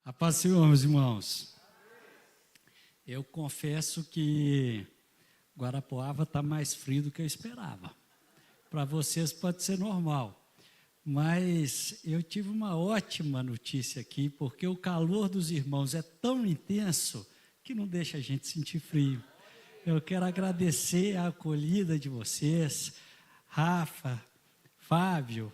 A paz do Senhor, meus irmãos. Eu confesso que Guarapuava está mais frio do que eu esperava. Para vocês pode ser normal, mas eu tive uma ótima notícia aqui, porque o calor dos irmãos é tão intenso que não deixa a gente sentir frio. Eu quero agradecer a acolhida de vocês, Rafa, Fábio,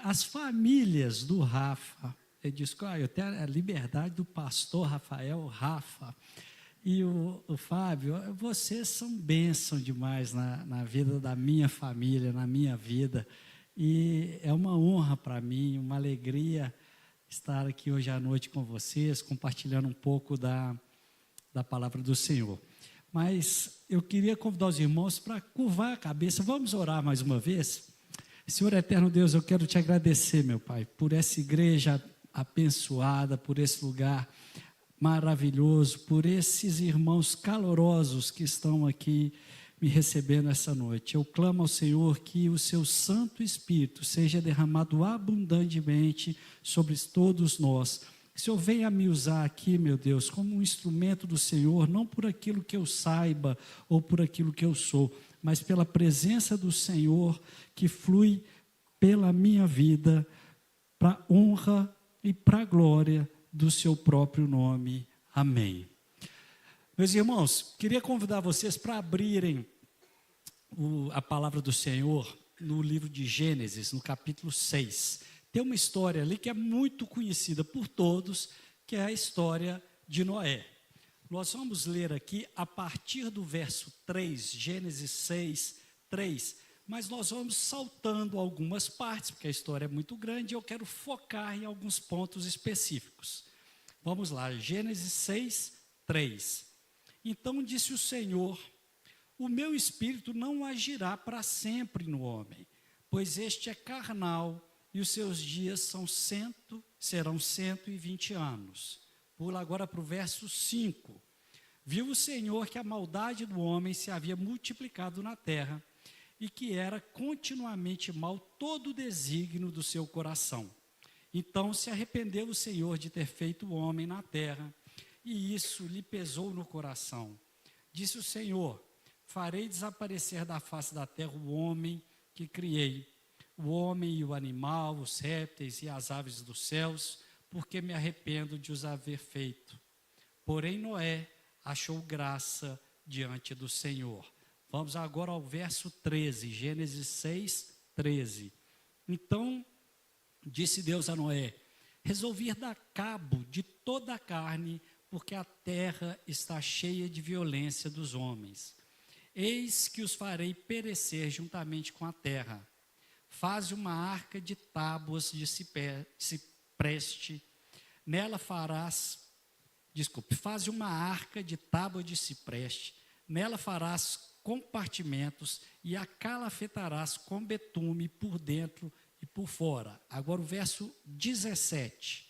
as famílias do Rafa. Eu disse que eu tenho a liberdade do pastor Rafael, Rafa, e o Fábio. Vocês são bênção demais na vida da minha família, na minha vida, e é uma honra para mim, uma alegria estar aqui hoje à noite com vocês, compartilhando um pouco da palavra do Senhor. Mas eu queria convidar os irmãos para curvar a cabeça. Vamos orar mais uma vez? Senhor eterno Deus, eu quero te agradecer, meu Pai, por essa igreja abençoada, por esse lugar maravilhoso, por esses irmãos calorosos que estão aqui me recebendo essa noite. Eu clamo ao Senhor que o seu Santo Espírito seja derramado abundantemente sobre todos nós. Que o Senhor venha me usar aqui, meu Deus, como um instrumento do Senhor, não por aquilo que eu saiba ou por aquilo que eu sou, mas pela presença do Senhor que flui pela minha vida, para a honra e para a glória do seu próprio nome. Amém. Meus irmãos, queria convidar vocês para abrirem a palavra do Senhor no livro de Gênesis, no capítulo 6. Tem uma história ali que é muito conhecida por todos, que é a história de Noé. Nós vamos ler aqui a partir do verso 3, Gênesis 6, 3, mas nós vamos saltando algumas partes, porque a história é muito grande e eu quero focar em alguns pontos específicos. Vamos lá, Gênesis 6, 3. Então disse o Senhor: o meu espírito não agirá para sempre no homem, pois este é carnal e os seus dias serão 120 anos. Pula agora para o verso 5. Viu o Senhor que a maldade do homem se havia multiplicado na terra e que era continuamente mau todo o desígnio do seu coração. Então se arrependeu o Senhor de ter feito o homem na terra, e isso lhe pesou no coração. Disse o Senhor: farei desaparecer da face da terra o homem que criei, o homem e o animal, os répteis e as aves dos céus, porque me arrependo de os haver feito. Porém Noé achou graça diante do Senhor. Vamos agora ao verso 13, Gênesis 6, 13. Então disse Deus a Noé: resolvi dar cabo de toda a carne, porque a terra está cheia de violência dos homens. Eis que os farei perecer juntamente com a terra. Faze uma arca de tábuas de cipreste, faze uma arca de tábua de cipreste, nela farás compartimentos e a calafetarás com betume por dentro e por fora. Agora o verso 17.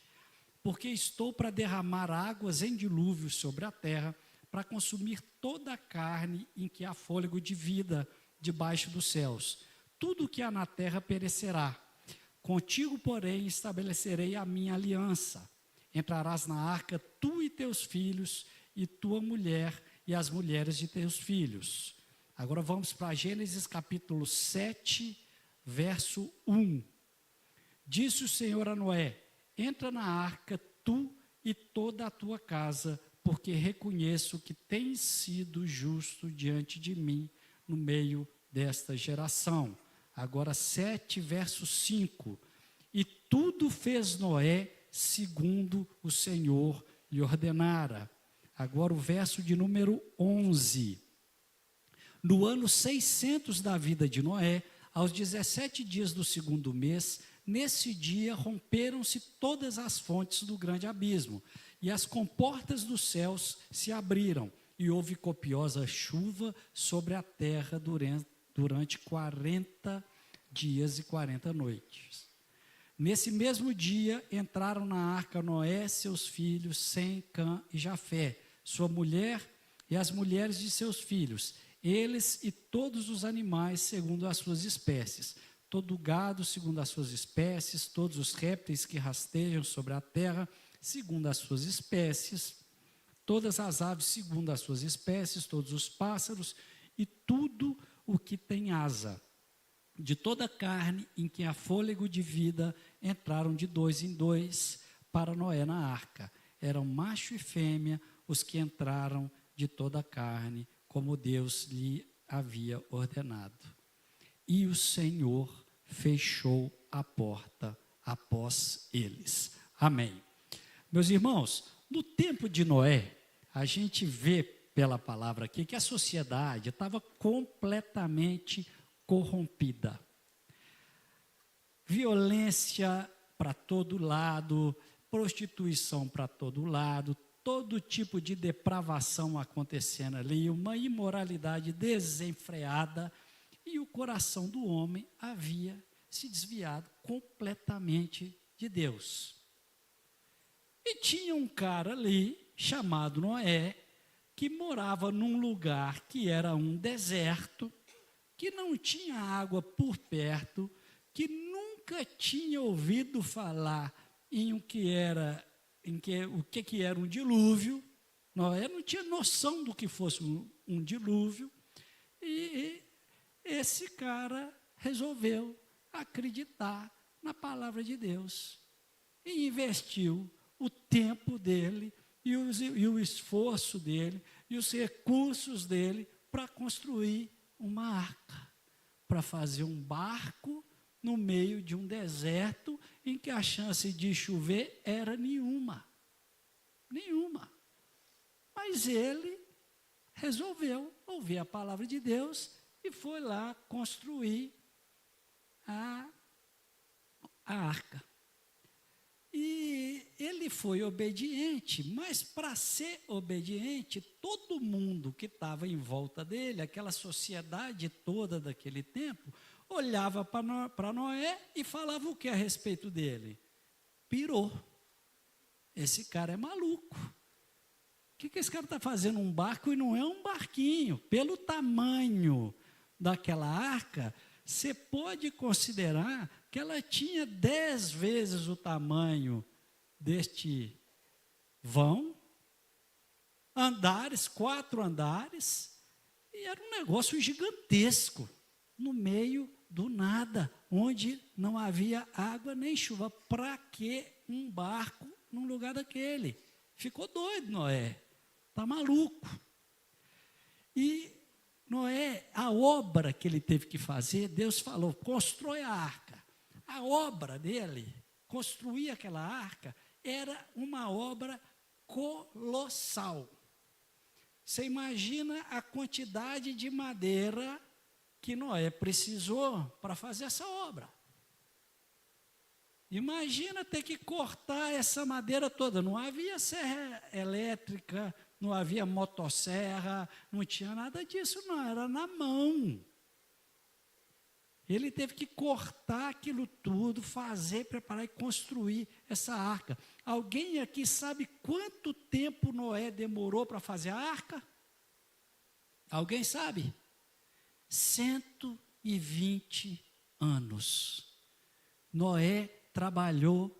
Porque estou para derramar águas em dilúvio sobre a terra, para consumir toda a carne em que há fôlego de vida debaixo dos céus. Tudo que há na terra perecerá. Contigo, porém, estabelecerei a minha aliança. Entrarás na arca, tu e teus filhos, e tua mulher, e as mulheres de teus filhos. Agora vamos para Gênesis capítulo 7, verso 1. Disse o Senhor a Noé: entra na arca, tu e toda a tua casa, porque reconheço que tens sido justo diante de mim no meio desta geração. Agora 7, verso 5. E tudo fez Noé segundo o Senhor lhe ordenara. Agora o verso de número 11. No ano 600 da vida de Noé, aos 17 dias do segundo mês, nesse dia romperam-se todas as fontes do grande abismo, e as comportas dos céus se abriram, e houve copiosa chuva sobre a terra durante 40 dias e 40 noites. Nesse mesmo dia entraram na arca Noé, seus filhos, Sem, Cã e Jafé, sua mulher e as mulheres de seus filhos, eles e todos os animais segundo as suas espécies, todo gado segundo as suas espécies, todos os répteis que rastejam sobre a terra segundo as suas espécies, todas as aves segundo as suas espécies, todos os pássaros e tudo o que tem asa. De toda a carne em que há fôlego de vida, entraram de 2 em 2 para Noé na arca. Eram macho e fêmea os que entraram de toda a carne, como Deus lhe havia ordenado. E o Senhor fechou a porta após eles. Amém. Meus irmãos, no tempo de Noé, a gente vê pela palavra aqui que a sociedade estava completamente corrompida. Violência para todo lado, prostituição para todo lado, todo tipo de depravação acontecendo ali, uma imoralidade desenfreada, e o coração do homem havia se desviado completamente de Deus. E tinha um cara ali, chamado Noé, que morava num lugar que era um deserto, que não tinha água por perto, que nunca tinha ouvido falar em o que era um dilúvio. Noé não tinha noção do que fosse um dilúvio, e esse cara resolveu acreditar na palavra de Deus e investiu o tempo dele e o esforço dele e os recursos dele para construir uma arca, para fazer um barco no meio de um deserto em que a chance de chover era nenhuma. Nenhuma. Mas ele resolveu ouvir a palavra de Deus e foi lá construir a arca. E ele foi obediente, mas para ser obediente, todo mundo que estava em volta dele, aquela sociedade toda daquele tempo, olhava para Noé e falava o que a respeito dele? Pirou. Esse cara é maluco. O que esse cara está fazendo? Um barco, e não é um barquinho. Pelo tamanho daquela arca, você pode considerar que ela tinha 10 vezes o tamanho deste vão, andares, 4 andares, e era um negócio gigantesco, no meio do nada, onde não havia água nem chuva. Para que um barco num lugar daquele? Ficou doido Noé, está maluco. E Noé, a obra que ele teve que fazer, Deus falou, constrói a arca. A obra dele, construir aquela arca, era uma obra colossal. Você imagina a quantidade de madeira que Noé precisou para fazer essa obra. Imagina ter que cortar essa madeira toda. Não havia serra elétrica, não havia motosserra, não tinha nada disso, não, era na mão. Ele teve que cortar aquilo tudo, fazer, preparar e construir essa arca. Alguém aqui sabe quanto tempo Noé demorou para fazer a arca? Alguém sabe? 120 anos. Noé trabalhou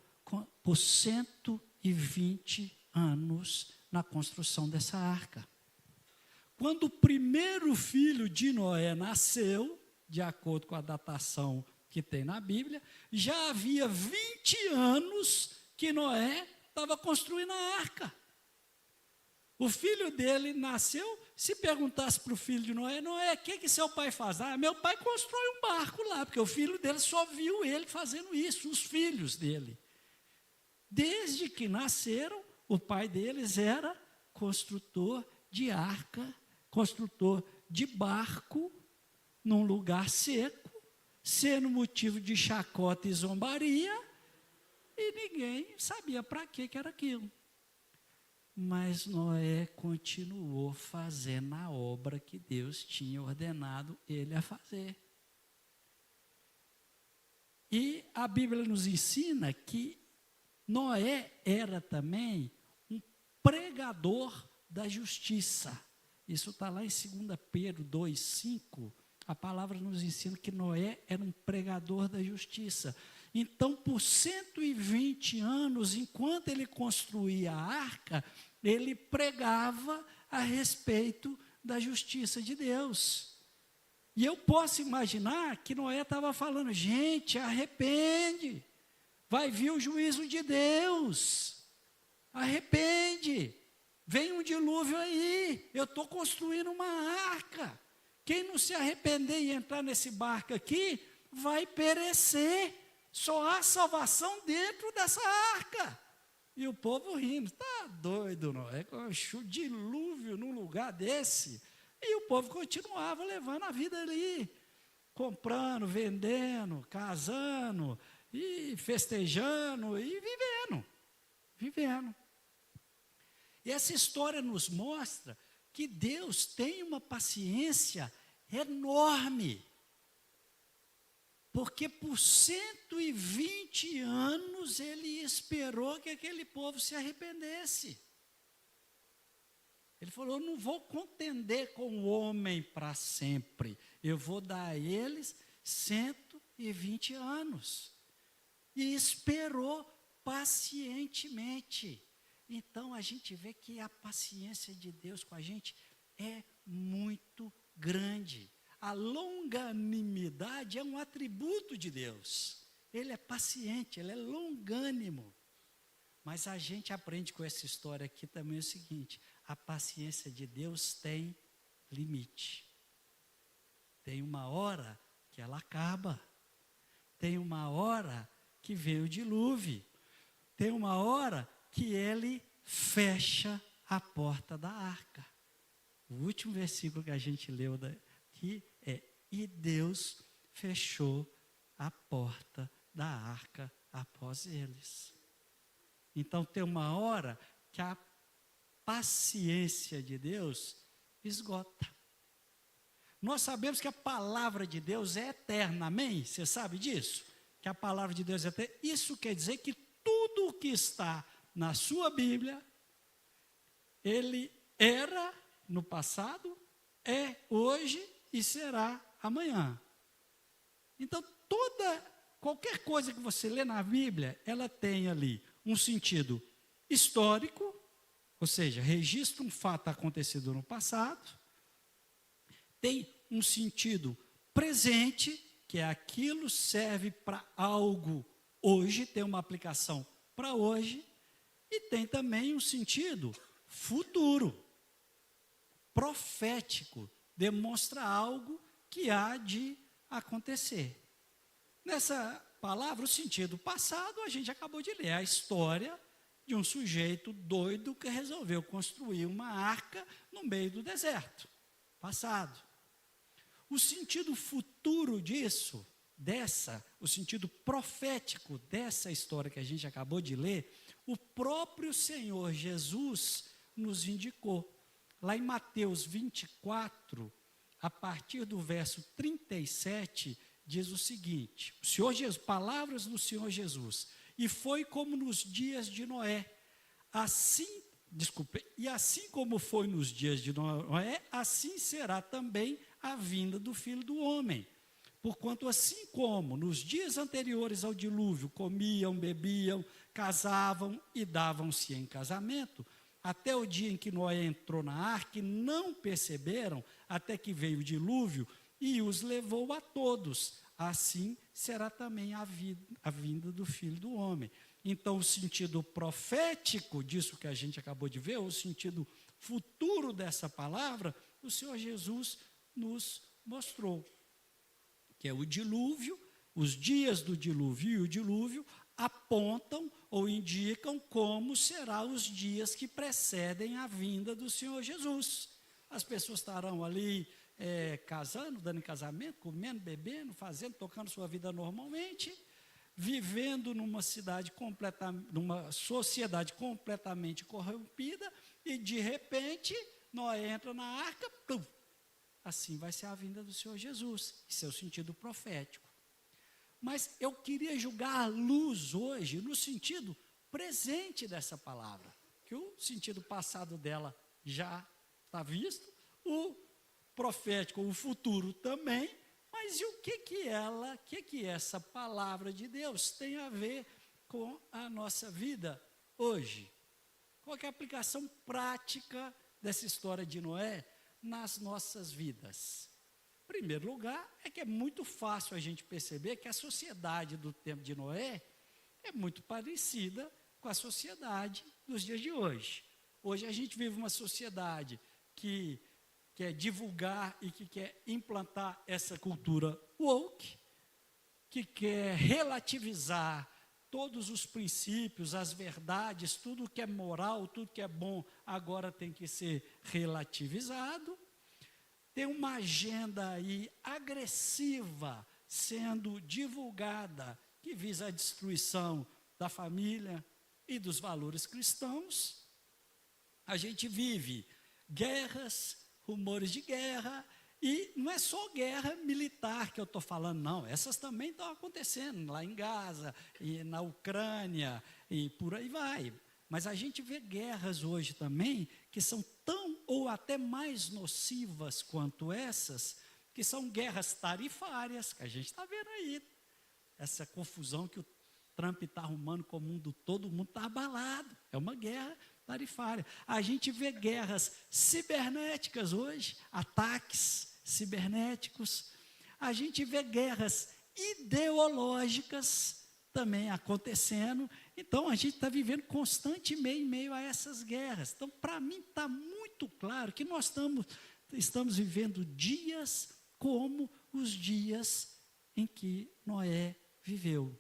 por 120 anos na construção dessa arca. Quando o primeiro filho de Noé nasceu, de acordo com a datação que tem na Bíblia, já havia 20 anos que Noé estava construindo a arca. O filho dele nasceu, se perguntasse para o filho de Noé, Noé, o que seu pai faz? Ah, meu pai constrói um barco lá, porque o filho dele só viu ele fazendo isso, os filhos dele. Desde que nasceram, o pai deles era construtor de arca, construtor de barco, num lugar seco, sendo motivo de chacota e zombaria, e ninguém sabia para que era aquilo. Mas Noé continuou fazendo a obra que Deus tinha ordenado ele a fazer. E a Bíblia nos ensina que Noé era também um pregador da justiça. Isso está lá em 2 Pedro 2,5. A palavra nos ensina que Noé era um pregador da justiça. Então, por 120 anos, enquanto ele construía a arca, ele pregava a respeito da justiça de Deus. E eu posso imaginar que Noé estava falando, gente, arrepende, vai vir o juízo de Deus, arrepende, vem um dilúvio aí, eu estou construindo uma arca, quem não se arrepender e entrar nesse barco aqui, vai perecer, só há salvação dentro dessa arca. E o povo rindo, está doido, Noé, com um dilúvio num lugar desse. E o povo continuava levando a vida ali, comprando, vendendo, casando, e festejando, e vivendo. E essa história nos mostra que Deus tem uma paciência enorme, porque por 120 anos ele esperou que aquele povo se arrependesse. Ele falou, eu não vou contender com o homem para sempre, eu vou dar a eles 120 anos. E esperou pacientemente. Então a gente vê que a paciência de Deus com a gente é muito grande. A longanimidade é um atributo de Deus. Ele é paciente, ele é longânimo. Mas a gente aprende com essa história aqui também o seguinte, a paciência de Deus tem limite. Tem uma hora que ela acaba. Tem uma hora que vem o dilúvio. Tem uma hora que ele fecha a porta da arca. O último versículo que a gente leu aqui é, e Deus fechou a porta da arca após eles. Então tem uma hora que a paciência de Deus esgota. Nós sabemos que a palavra de Deus é eterna, amém? Você sabe disso? Que a palavra de Deus é eterna. Isso quer dizer que tudo o que está na sua Bíblia, ele era no passado, é hoje e será amanhã. Então, qualquer coisa que você lê na Bíblia, ela tem ali um sentido histórico, ou seja, registra um fato acontecido no passado, tem um sentido presente, que é aquilo serve para algo hoje, tem uma aplicação para hoje, e tem também um sentido futuro, profético, demonstra algo que há de acontecer. Nessa palavra, o sentido passado, a gente acabou de ler, a história de um sujeito doido que resolveu construir uma arca no meio do deserto, passado. O sentido futuro disso, o sentido profético dessa história que a gente acabou de ler, o próprio Senhor Jesus nos indicou. Lá em Mateus 24, a partir do verso 37, diz o seguinte, palavras do Senhor Jesus, e foi como nos dias de Noé, e assim como foi nos dias de Noé, assim será também a vinda do Filho do Homem. Porquanto assim como nos dias anteriores ao dilúvio, comiam, bebiam, casavam e davam-se em casamento, até o dia em que Noé entrou na arca, e não perceberam, até que veio o dilúvio e os levou a todos. Assim será também a vinda do Filho do Homem. Então, o sentido profético disso que a gente acabou de ver, o sentido futuro dessa palavra, o Senhor Jesus nos mostrou. Que é o dilúvio, os dias do dilúvio e o dilúvio apontam ou indicam como serão os dias que precedem a vinda do Senhor Jesus. As pessoas estarão ali casando, dando em casamento, comendo, bebendo, fazendo, tocando sua vida normalmente, vivendo numa sociedade completamente corrompida, e de repente, Noé entra na arca, plum, assim vai ser a vinda do Senhor Jesus, isso é o sentido profético. Mas eu queria jogar a luz hoje no sentido presente dessa palavra, que o sentido passado dela já está visto, o profético, o futuro também, Mas e o que essa palavra de Deus tem a ver com a nossa vida hoje? Qual que é a aplicação prática dessa história de Noé nas nossas vidas? Em primeiro lugar, é que é muito fácil a gente perceber que a sociedade do tempo de Noé é muito parecida com a sociedade dos dias de hoje. Hoje a gente vive uma sociedade que quer divulgar e que quer implantar essa cultura woke, que quer relativizar todos os princípios, as verdades, tudo que é moral, tudo que é bom, agora tem que ser relativizado. Tem uma agenda aí agressiva sendo divulgada que visa a destruição da família e dos valores cristãos. A gente vive guerras, rumores de guerra, e não é só guerra militar que eu estou falando, não. Essas também estão acontecendo lá em Gaza, e na Ucrânia, e por aí vai. Mas a gente vê guerras hoje também que são tão ou até mais nocivas quanto essas, que são guerras tarifárias, que a gente está vendo aí. Essa confusão que o Trump está arrumando com o mundo todo, o mundo está abalado. É uma guerra tarifária. A gente vê guerras cibernéticas hoje, ataques cibernéticos. A gente vê guerras ideológicas também acontecendo. Então, a gente está vivendo constantemente em meio a essas guerras. Então, para mim, está muito claro que nós estamos vivendo dias como os dias em que Noé viveu.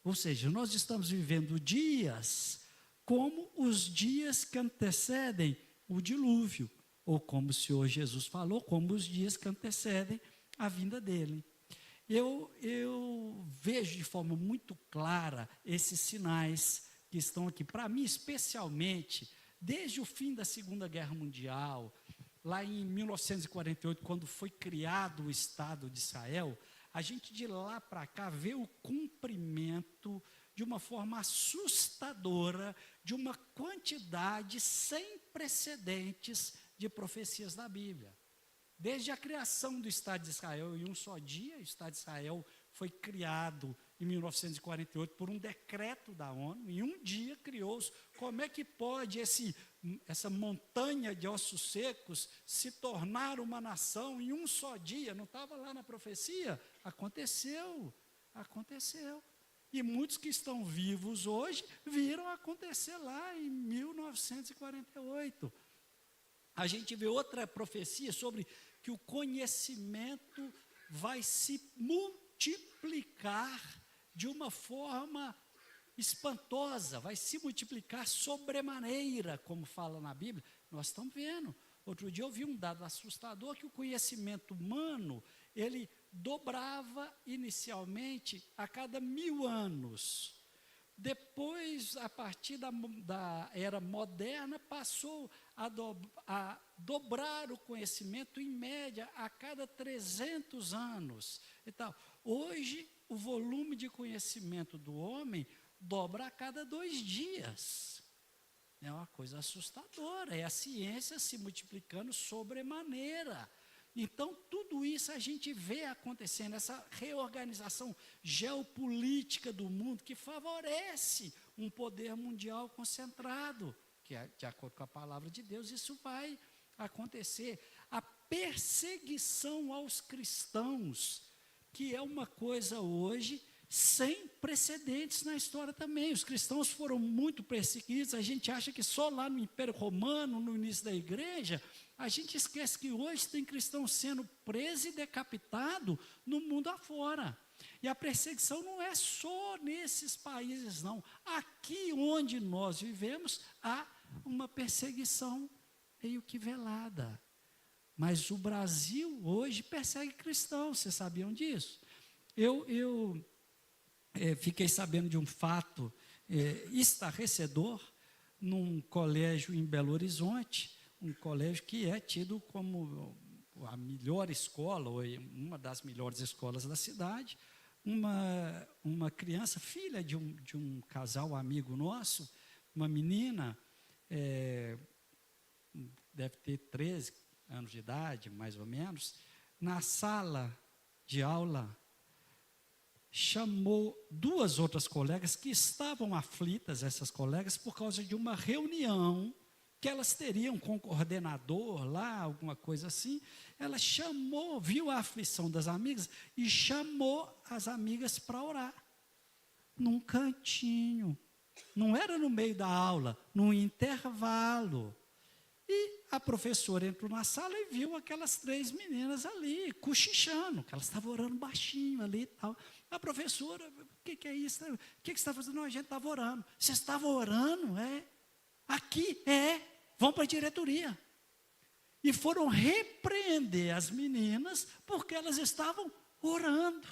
Ou seja, nós estamos vivendo dias como os dias que antecedem o dilúvio, ou como o Senhor Jesus falou, como os dias que antecedem a vinda dele. Eu vejo de forma muito clara esses sinais que estão aqui. Para mim, especialmente, desde o fim da Segunda Guerra Mundial, lá em 1948, quando foi criado o Estado de Israel, a gente de lá para cá vê o cumprimento de uma forma assustadora de uma quantidade sem precedentes de profecias da Bíblia. Desde a criação do Estado de Israel, em um só dia, o Estado de Israel foi criado em 1948 por um decreto da ONU, em um dia criou-se. Como é que pode essa montanha de ossos secos se tornar uma nação em um só dia? Não estava lá na profecia? Aconteceu. E muitos que estão vivos hoje viram acontecer lá em 1948. A gente vê outra profecia sobre que o conhecimento vai se multiplicar de uma forma espantosa, vai se multiplicar sobremaneira, como fala na Bíblia. Nós estamos vendo. Outro dia eu vi um dado assustador que o conhecimento humano, ele dobrava inicialmente a cada 1000 anos. Depois, a partir da era moderna, passou a dobrar o conhecimento, em média, a cada 300 anos. Então, hoje, o volume de conhecimento do homem dobra a cada 2 dias. É uma coisa assustadora, é a ciência se multiplicando sobremaneira. Então, tudo isso a gente vê acontecendo, essa reorganização geopolítica do mundo que favorece um poder mundial concentrado, que, de acordo com a palavra de Deus, isso vai acontecer. A perseguição aos cristãos, que é uma coisa hoje sem precedentes na história também. Os cristãos foram muito perseguidos, a gente acha que só lá no Império Romano, no início da igreja, a gente esquece que hoje tem cristãos sendo presos e decapitados no mundo afora. E a perseguição não é só nesses países, não. Aqui onde nós vivemos, há uma perseguição meio que velada. Mas o Brasil hoje persegue cristãos, vocês sabiam disso? Eu fiquei sabendo de um fato estarrecedor num colégio em Belo Horizonte, um colégio que é tido como a melhor escola, ou uma das melhores escolas da cidade. Uma criança, filha de um casal amigo nosso, uma menina, deve ter 13 anos de idade, mais ou menos, na sala de aula, chamou duas outras colegas que estavam aflitas, essas colegas, por causa de uma reunião que elas teriam com o coordenador lá, alguma coisa assim. Ela chamou, viu a aflição das amigas e chamou as amigas para orar, num cantinho. Não era no meio da aula, num intervalo. E a professora entrou na sala e viu aquelas 3 meninas ali, cochichando, que elas estavam orando baixinho ali e tal. A professora, o que é isso? O que você está fazendo? Não, a gente estava orando. Você estava orando? É. Aqui? É. Vão para a diretoria. E foram repreender as meninas porque elas estavam orando.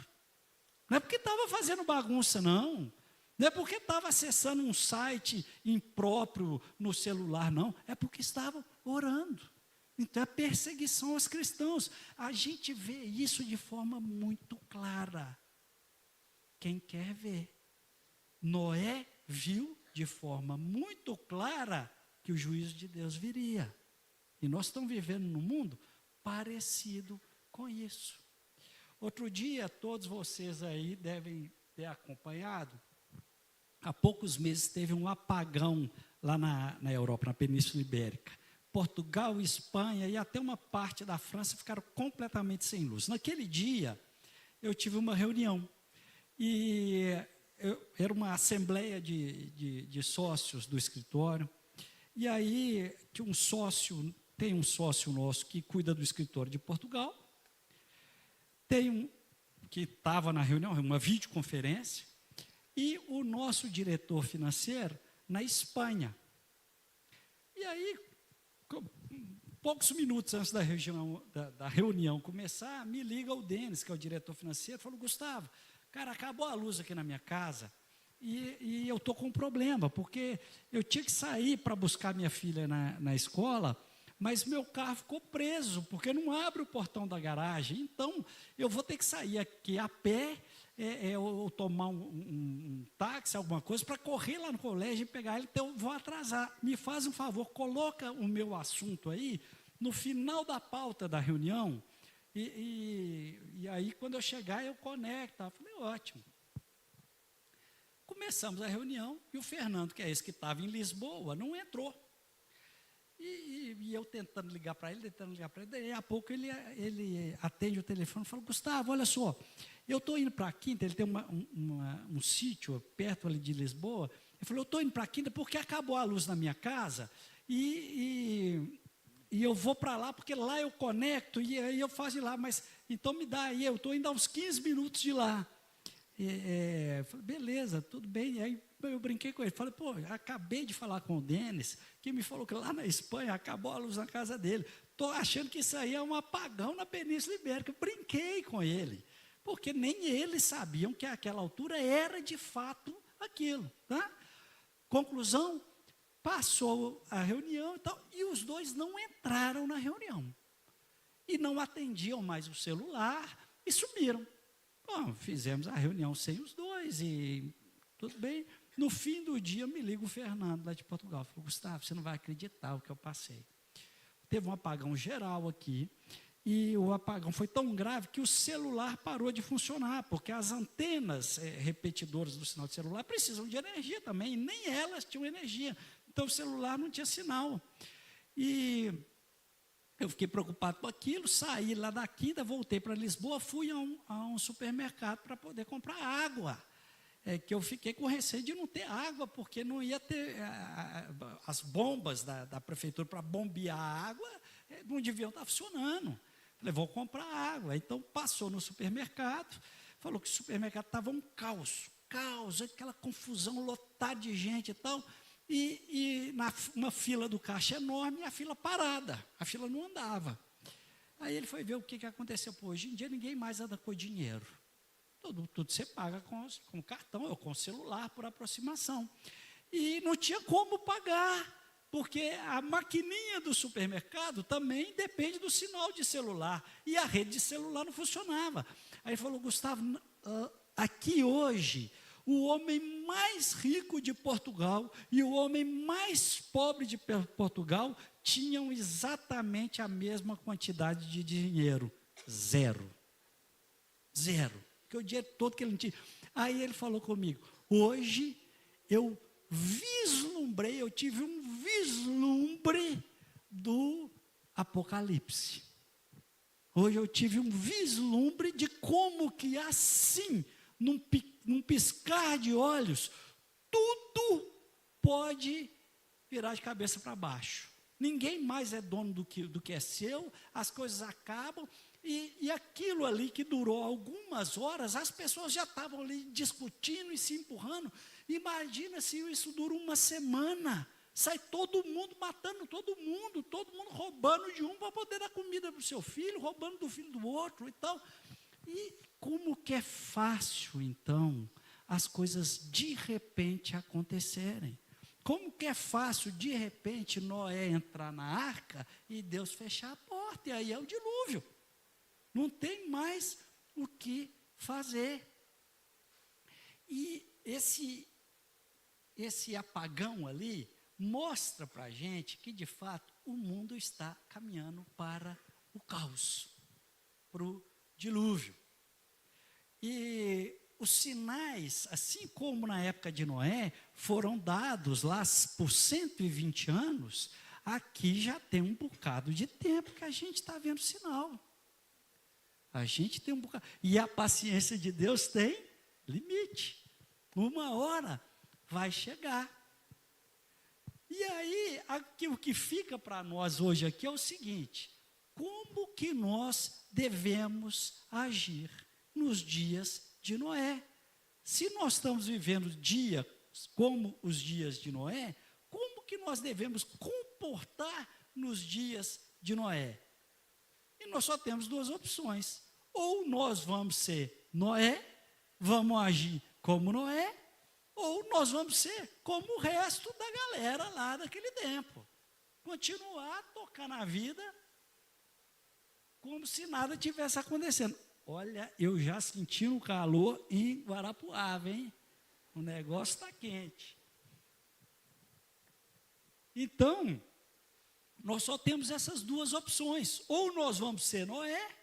Não é porque estava fazendo bagunça, não. Não é porque estava acessando um site impróprio no celular, não. É porque estavam orando. Então, é perseguição aos cristãos. A gente vê isso de forma muito clara. Quem quer ver. Noé viu de forma muito clara que o juízo de Deus viria. E nós estamos vivendo num mundo parecido com isso. Outro dia, todos vocês aí devem ter acompanhado. Há poucos meses teve um apagão lá na Europa, na Península Ibérica. Portugal, Espanha e até uma parte da França ficaram completamente sem luz. Naquele dia, eu tive uma reunião. E era uma assembleia de sócios do escritório. E aí, tem um sócio nosso que cuida do escritório de Portugal. Tem um que estava na reunião, uma videoconferência. E o nosso diretor financeiro na Espanha. E aí, poucos minutos antes da reunião começar, me liga o Denis, que é o diretor financeiro, falou: Gustavo, cara, acabou a luz aqui na minha casa e eu estou com um problema, porque eu tinha que sair para buscar minha filha na escola, mas meu carro ficou preso, porque não abre o portão da garagem, então eu vou ter que sair aqui a pé, ou tomar um táxi, alguma coisa, para correr lá no colégio e pegar ele, então eu vou atrasar. Me faz um favor, coloca o meu assunto aí, no final da pauta da reunião, e aí, quando eu chegar, eu conecto. Eu falei, ótimo. Começamos a reunião, e o Fernando, que é esse que estava em Lisboa, não entrou. E eu tentando ligar para ele, daí a pouco ele atende o telefone e fala: Gustavo, olha só, eu estou indo para a Quinta, ele tem um sítio perto ali de Lisboa. Ele falou: eu estou indo para a Quinta porque acabou a luz na minha casa e eu vou para lá porque lá eu conecto e aí eu faço de lá, mas então me dá aí, eu estou indo a uns 15 minutos de lá. Eu falei, beleza, tudo bem. E aí eu brinquei com ele, falei, pô, acabei de falar com o Denis, que me falou que lá na Espanha acabou a luz na casa dele. Estou achando que isso aí é um apagão na Península Ibérica. Brinquei com ele, porque nem eles sabiam que àquela altura era de fato aquilo. Tá? Conclusão, passou a reunião e tal, e os dois não entraram na reunião. E não atendiam mais o celular e sumiram. Bom, fizemos a reunião sem os dois e tudo bem. No fim do dia, me liga o Fernando, lá de Portugal. Falou, Gustavo, você não vai acreditar o que eu passei. Teve um apagão geral aqui, e o apagão foi tão grave que o celular parou de funcionar, porque as antenas repetidoras do sinal de celular precisam de energia também, e nem elas tinham energia. Então, o celular não tinha sinal. E eu fiquei preocupado com aquilo, saí lá da Quinta, voltei para Lisboa, fui a um supermercado para poder comprar água. Que eu fiquei com receio de não ter água, porque não ia ter as bombas da prefeitura para bombear a água, não deviam estar funcionando. Falei, vou comprar água. Então, passou no supermercado, falou que o supermercado estava um caos, aquela confusão, lotado de gente e tal, e uma fila do caixa enorme e a fila parada, a fila não andava. Aí ele foi ver o que aconteceu. Pô, hoje em dia ninguém mais anda com dinheiro. Tudo você paga com cartão ou com celular por aproximação. E não tinha como pagar, porque a maquininha do supermercado também depende do sinal de celular. E a rede de celular não funcionava. Aí ele falou, Gustavo, aqui hoje, o homem mais rico de Portugal e o homem mais pobre de Portugal tinham exatamente a mesma quantidade de dinheiro, 0. Zero. Porque o dinheiro todo que ele não tinha. Aí ele falou comigo, hoje eu vislumbrei, eu tive um vislumbre do Apocalipse. Hoje eu tive um vislumbre de como que assim, num piscar de olhos, tudo pode virar de cabeça para baixo. Ninguém mais é dono do que é seu, as coisas acabam, e aquilo ali que durou algumas horas, as pessoas já estavam ali discutindo e se empurrando. Imagina se isso dura uma semana, sai todo mundo matando todo mundo roubando de um para poder dar comida para o seu filho, roubando do filho do outro e tal. E como que é fácil, então, as coisas de repente acontecerem. Como que é fácil, de repente, Noé entrar na arca e Deus fechar a porta, e aí é o dilúvio. Não tem mais o que fazer. E esse apagão ali mostra para a gente que, de fato, o mundo está caminhando para o caos, para o dilúvio. E os sinais, assim como na época de Noé, foram dados lá por 120 anos, aqui já tem um bocado de tempo que a gente está vendo sinal. A gente tem um bocado. E a paciência de Deus tem limite. Uma hora vai chegar. E aí, o que fica para nós hoje aqui é o seguinte: como que nós devemos agir nos dias de Noé? Se nós estamos vivendo dias como os dias de Noé, como que nós devemos comportar nos dias de Noé? E nós só temos duas opções. Ou nós vamos ser Noé, vamos agir como Noé, ou nós vamos ser como o resto da galera lá daquele tempo. Continuar a tocar na vida como se nada tivesse acontecendo. Olha, eu já senti um calor em Guarapuava, hein? O negócio está quente. Então, nós só temos essas duas opções. Ou nós vamos ser Noé,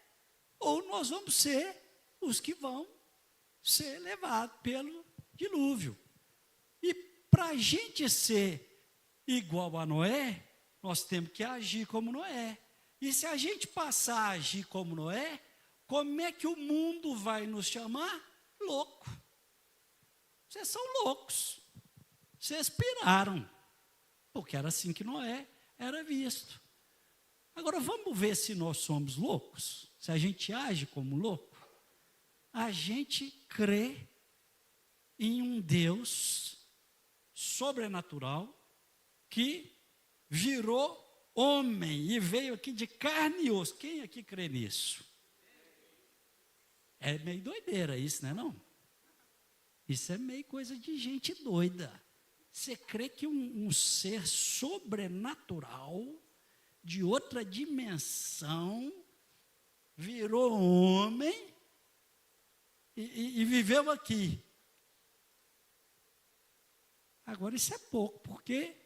ou nós vamos ser os que vão ser levados pelo dilúvio. E para a gente ser igual a Noé, nós temos que agir como Noé. E se a gente passar a agir como Noé, como é que o mundo vai nos chamar? Louco. Vocês são loucos. Vocês piraram. Porque era assim que Noé era visto. Agora, vamos ver se nós somos loucos? Se a gente age como louco? A gente crê em um Deus sobrenatural que virou homem e veio aqui de carne e osso. Quem aqui crê nisso? É meio doideira isso, não é não? Isso é meio coisa de gente doida. Você crê que um ser sobrenatural, de outra dimensão, virou homem e viveu aqui. Agora, isso é pouco, porque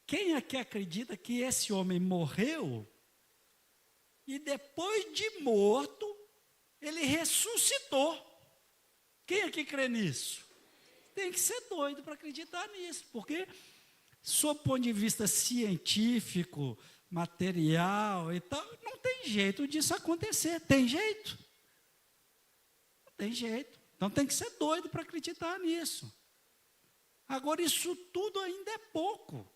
quem aqui acredita que esse homem morreu e depois de morto, ele ressuscitou? Quem aqui crê nisso? Tem que ser doido para acreditar nisso, porque, sob o ponto de vista científico, material e tal, não tem jeito disso acontecer. Tem jeito? Não tem jeito. Então tem que ser doido para acreditar nisso. Agora, isso tudo ainda é pouco,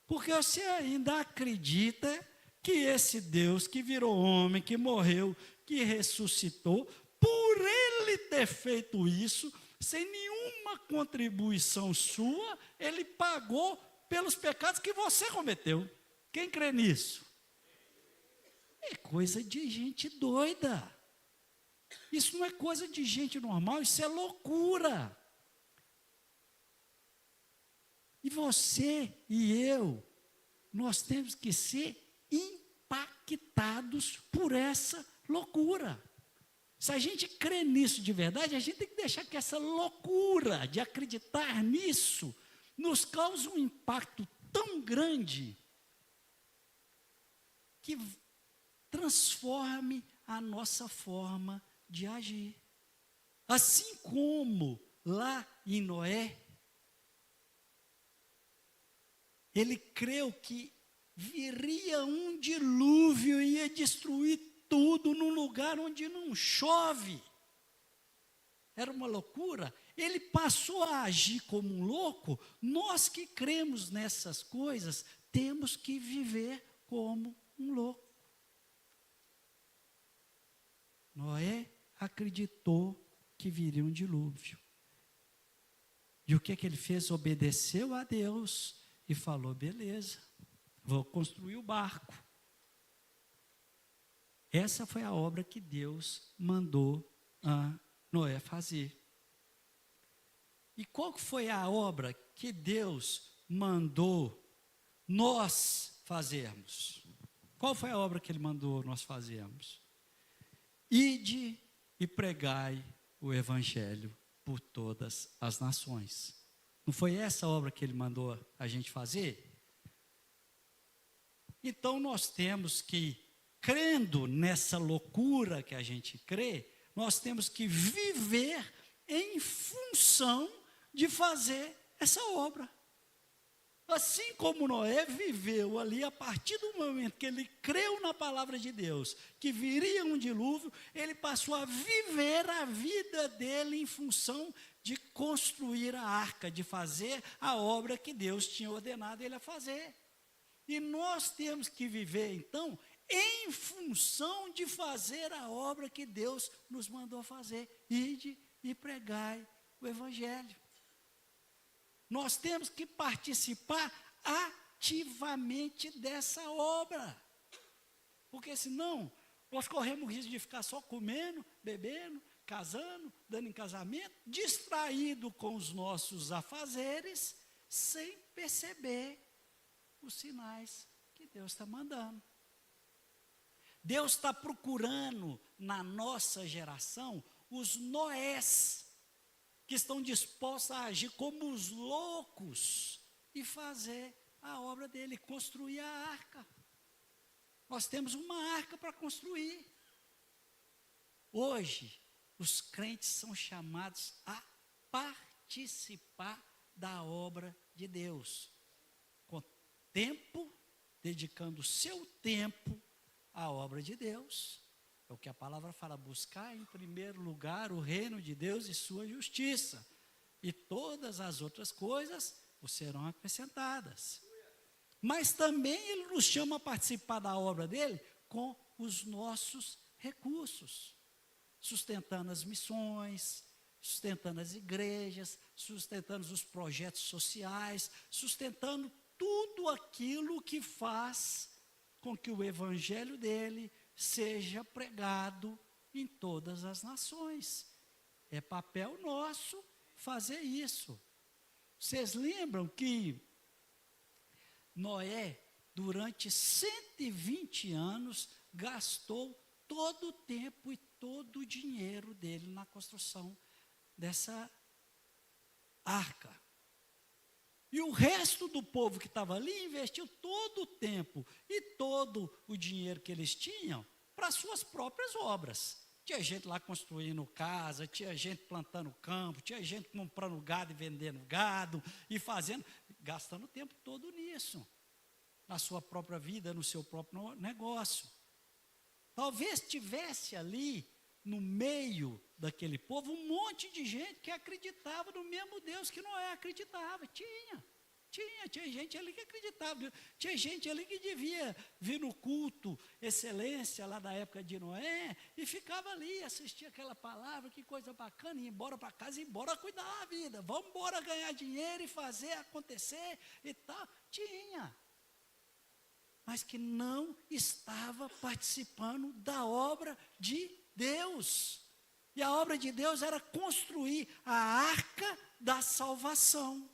porque você ainda acredita que esse Deus que virou homem, que morreu, que ressuscitou, por ele ter feito isso, sem nenhuma contribuição sua, ele pagou pelos pecados que você cometeu. Quem crê nisso? É coisa de gente doida. Isso não é coisa de gente normal, isso é loucura. E você e eu, nós temos que ser impactados por essa loucura. Se a gente crê nisso de verdade, a gente tem que deixar que essa loucura de acreditar nisso nos cause um impacto tão grande que transforme a nossa forma de agir. Assim como lá em Noé, ele creu que viria um dilúvio e ia destruir tudo num lugar onde não chove. Era uma loucura. Ele passou a agir como um louco. Nós que cremos nessas coisas, temos que viver como um louco. Noé acreditou que viria um dilúvio. E o que ele fez? Obedeceu a Deus e falou: beleza, vou construir o barco. Essa foi a obra que Deus mandou a Noé fazer. E qual foi a obra que Deus mandou nós fazermos? Qual foi a obra que ele mandou nós fazermos? Ide e pregai o evangelho por todas as nações. Não foi essa a obra que ele mandou a gente fazer? Então nós temos que, crendo nessa loucura que a gente crê, nós temos que viver em função de fazer essa obra. Assim como Noé viveu ali, a partir do momento que ele creu na palavra de Deus, que viria um dilúvio, ele passou a viver a vida dele em função de construir a arca, de fazer a obra que Deus tinha ordenado ele a fazer. E nós temos que viver, então, em função de fazer a obra que Deus nos mandou fazer. Ide e pregai o evangelho. Nós temos que participar ativamente dessa obra. Porque senão, nós corremos o risco de ficar só comendo, bebendo, casando, dando em casamento, distraído com os nossos afazeres, sem perceber os sinais que Deus está mandando. Deus está procurando na nossa geração os Noés, que estão dispostos a agir como os loucos e fazer a obra dele, construir a arca. Nós temos uma arca para construir. Hoje, os crentes são chamados a participar da obra de Deus, com tempo, dedicando o seu tempo à obra de Deus. É o que a palavra fala: buscar em primeiro lugar o reino de Deus e sua justiça, e todas as outras coisas vos serão acrescentadas. Mas também ele nos chama a participar da obra dele com os nossos recursos, sustentando as missões, sustentando as igrejas, sustentando os projetos sociais, sustentando tudo aquilo que faz com que o evangelho dele seja pregado em todas as nações. É papel nosso fazer isso. Vocês lembram que Noé, durante 120 anos, gastou todo o tempo e todo o dinheiro dele na construção dessa arca. E o resto do povo que estava ali investiu todo o tempo e todo o dinheiro que eles tinham para suas próprias obras. Tinha gente lá construindo casa, tinha gente plantando campo, tinha gente comprando gado e vendendo gado, e fazendo, gastando o tempo todo nisso, na sua própria vida, no seu próprio negócio. Talvez tivesse ali, no meio daquele povo, um monte de gente que acreditava no mesmo Deus que Noé acreditava. Tinha gente ali que acreditava, tinha gente ali que devia vir no culto excelência lá da época de Noé, e ficava ali, assistia aquela palavra, que coisa bacana, ia embora para casa, ia embora cuidar da vida, vamos embora ganhar dinheiro e fazer acontecer e tal. Tinha, mas que não estava participando da obra de Deus. E a obra de Deus era construir a arca da salvação.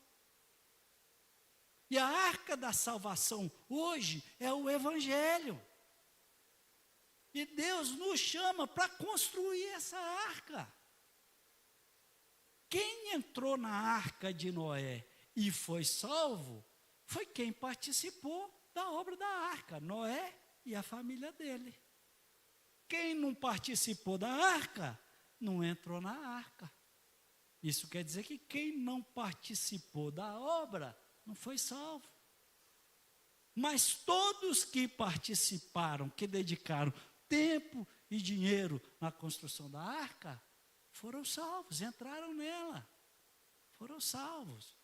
E a arca da salvação hoje é o evangelho. E Deus nos chama para construir essa arca. Quem entrou na arca de Noé e foi salvo foi quem participou da obra da arca, Noé e a família dele. Quem não participou da arca não entrou na arca. Isso quer dizer que quem não participou da obra não foi salvo. Mas todos que participaram, que dedicaram tempo e dinheiro na construção da arca, foram salvos, entraram nela, foram salvos.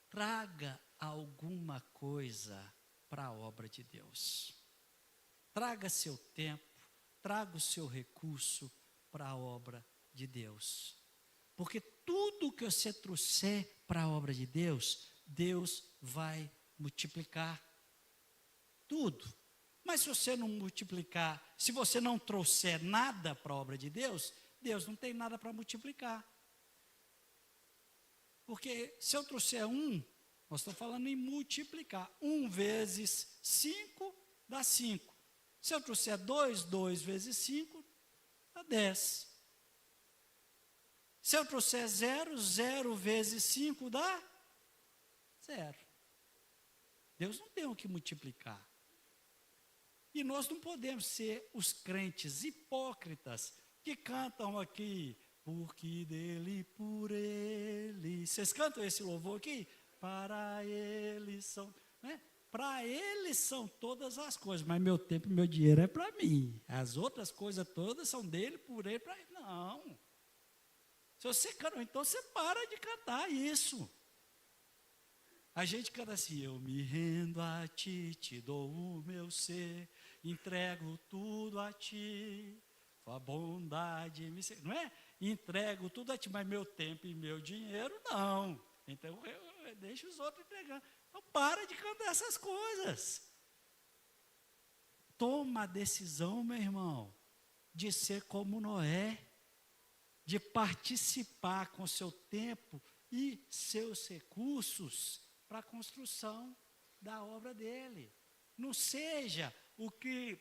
Traga alguma coisa para a obra de Deus. Traga seu tempo, traga o seu recurso para a obra de Deus. Porque tudo que você trouxer para a obra de Deus, Deus vai multiplicar. Tudo. Mas se você não multiplicar, se você não trouxer nada para a obra de Deus, Deus não tem nada para multiplicar. Porque se eu trouxer nós estamos falando em multiplicar. 1 vezes 5 dá 5. Se eu trouxer 2, 2 vezes 5 dá 10. Se eu trouxer 0, 0 vezes 5 dá 0. Deus não tem o que multiplicar. E nós não podemos ser os crentes hipócritas que cantam aqui, porque dele, por ele. Vocês cantam esse louvor aqui? Para ele são, né? Para ele são todas as coisas, mas meu tempo e meu dinheiro é para mim. As outras coisas todas são dele, por ele, para ele. Não. Se você canta, então você para de cantar isso. A gente canta assim, eu me rendo a ti, te dou o meu ser, entrego tudo a ti, tua bondade me... Não é? Entrego tudo a ti, mas meu tempo e meu dinheiro, não. Então, eu deixo os outros entregando. Então, para de cantar essas coisas. Toma a decisão, meu irmão, de ser como Noé, de participar com seu tempo e seus recursos para a construção da obra dele. Não seja o que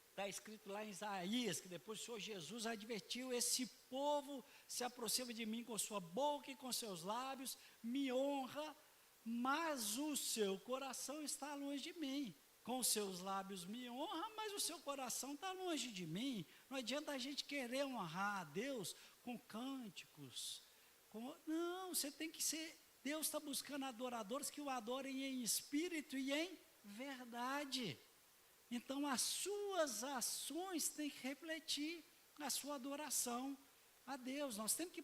está escrito lá em Isaías, que depois o Senhor Jesus advertiu, esse povo se aproxima de mim com sua boca e com seus lábios, me honra, mas o seu coração está longe de mim. Com os seus lábios me honra, mas o seu coração está longe de mim. Não adianta a gente querer honrar a Deus com cânticos. Não, você tem que ser... Deus está buscando adoradores que o adorem em espírito e em verdade. Então, as suas ações têm que refletir a sua adoração a Deus. Nós temos que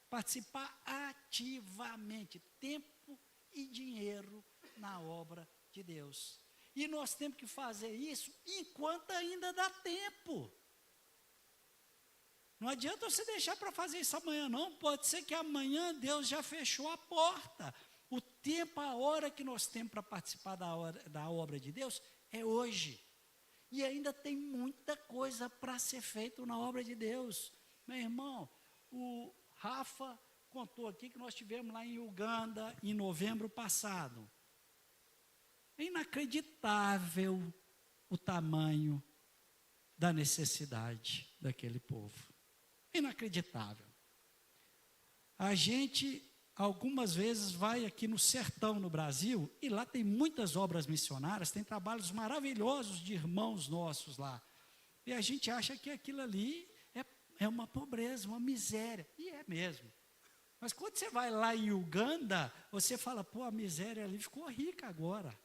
participar ativamente, tempo e dinheiro na obra de Deus. E nós temos que fazer isso enquanto ainda dá tempo. Não adianta você deixar para fazer isso amanhã, não. Pode ser que amanhã Deus já fechou a porta. O tempo, a hora que nós temos para participar da obra de Deus é hoje. E ainda tem muita coisa para ser feita na obra de Deus. Meu irmão, o Rafa contou aqui que nós tivemos lá em Uganda em novembro passado. É inacreditável o tamanho da necessidade daquele povo. Inacreditável. A gente, algumas vezes, vai aqui no sertão, no Brasil, e lá tem muitas obras missionárias, tem trabalhos maravilhosos de irmãos nossos lá. E a gente acha que aquilo ali é uma pobreza, uma miséria. E é mesmo. Mas quando você vai lá em Uganda, você fala, pô, a miséria ali ficou rica agora.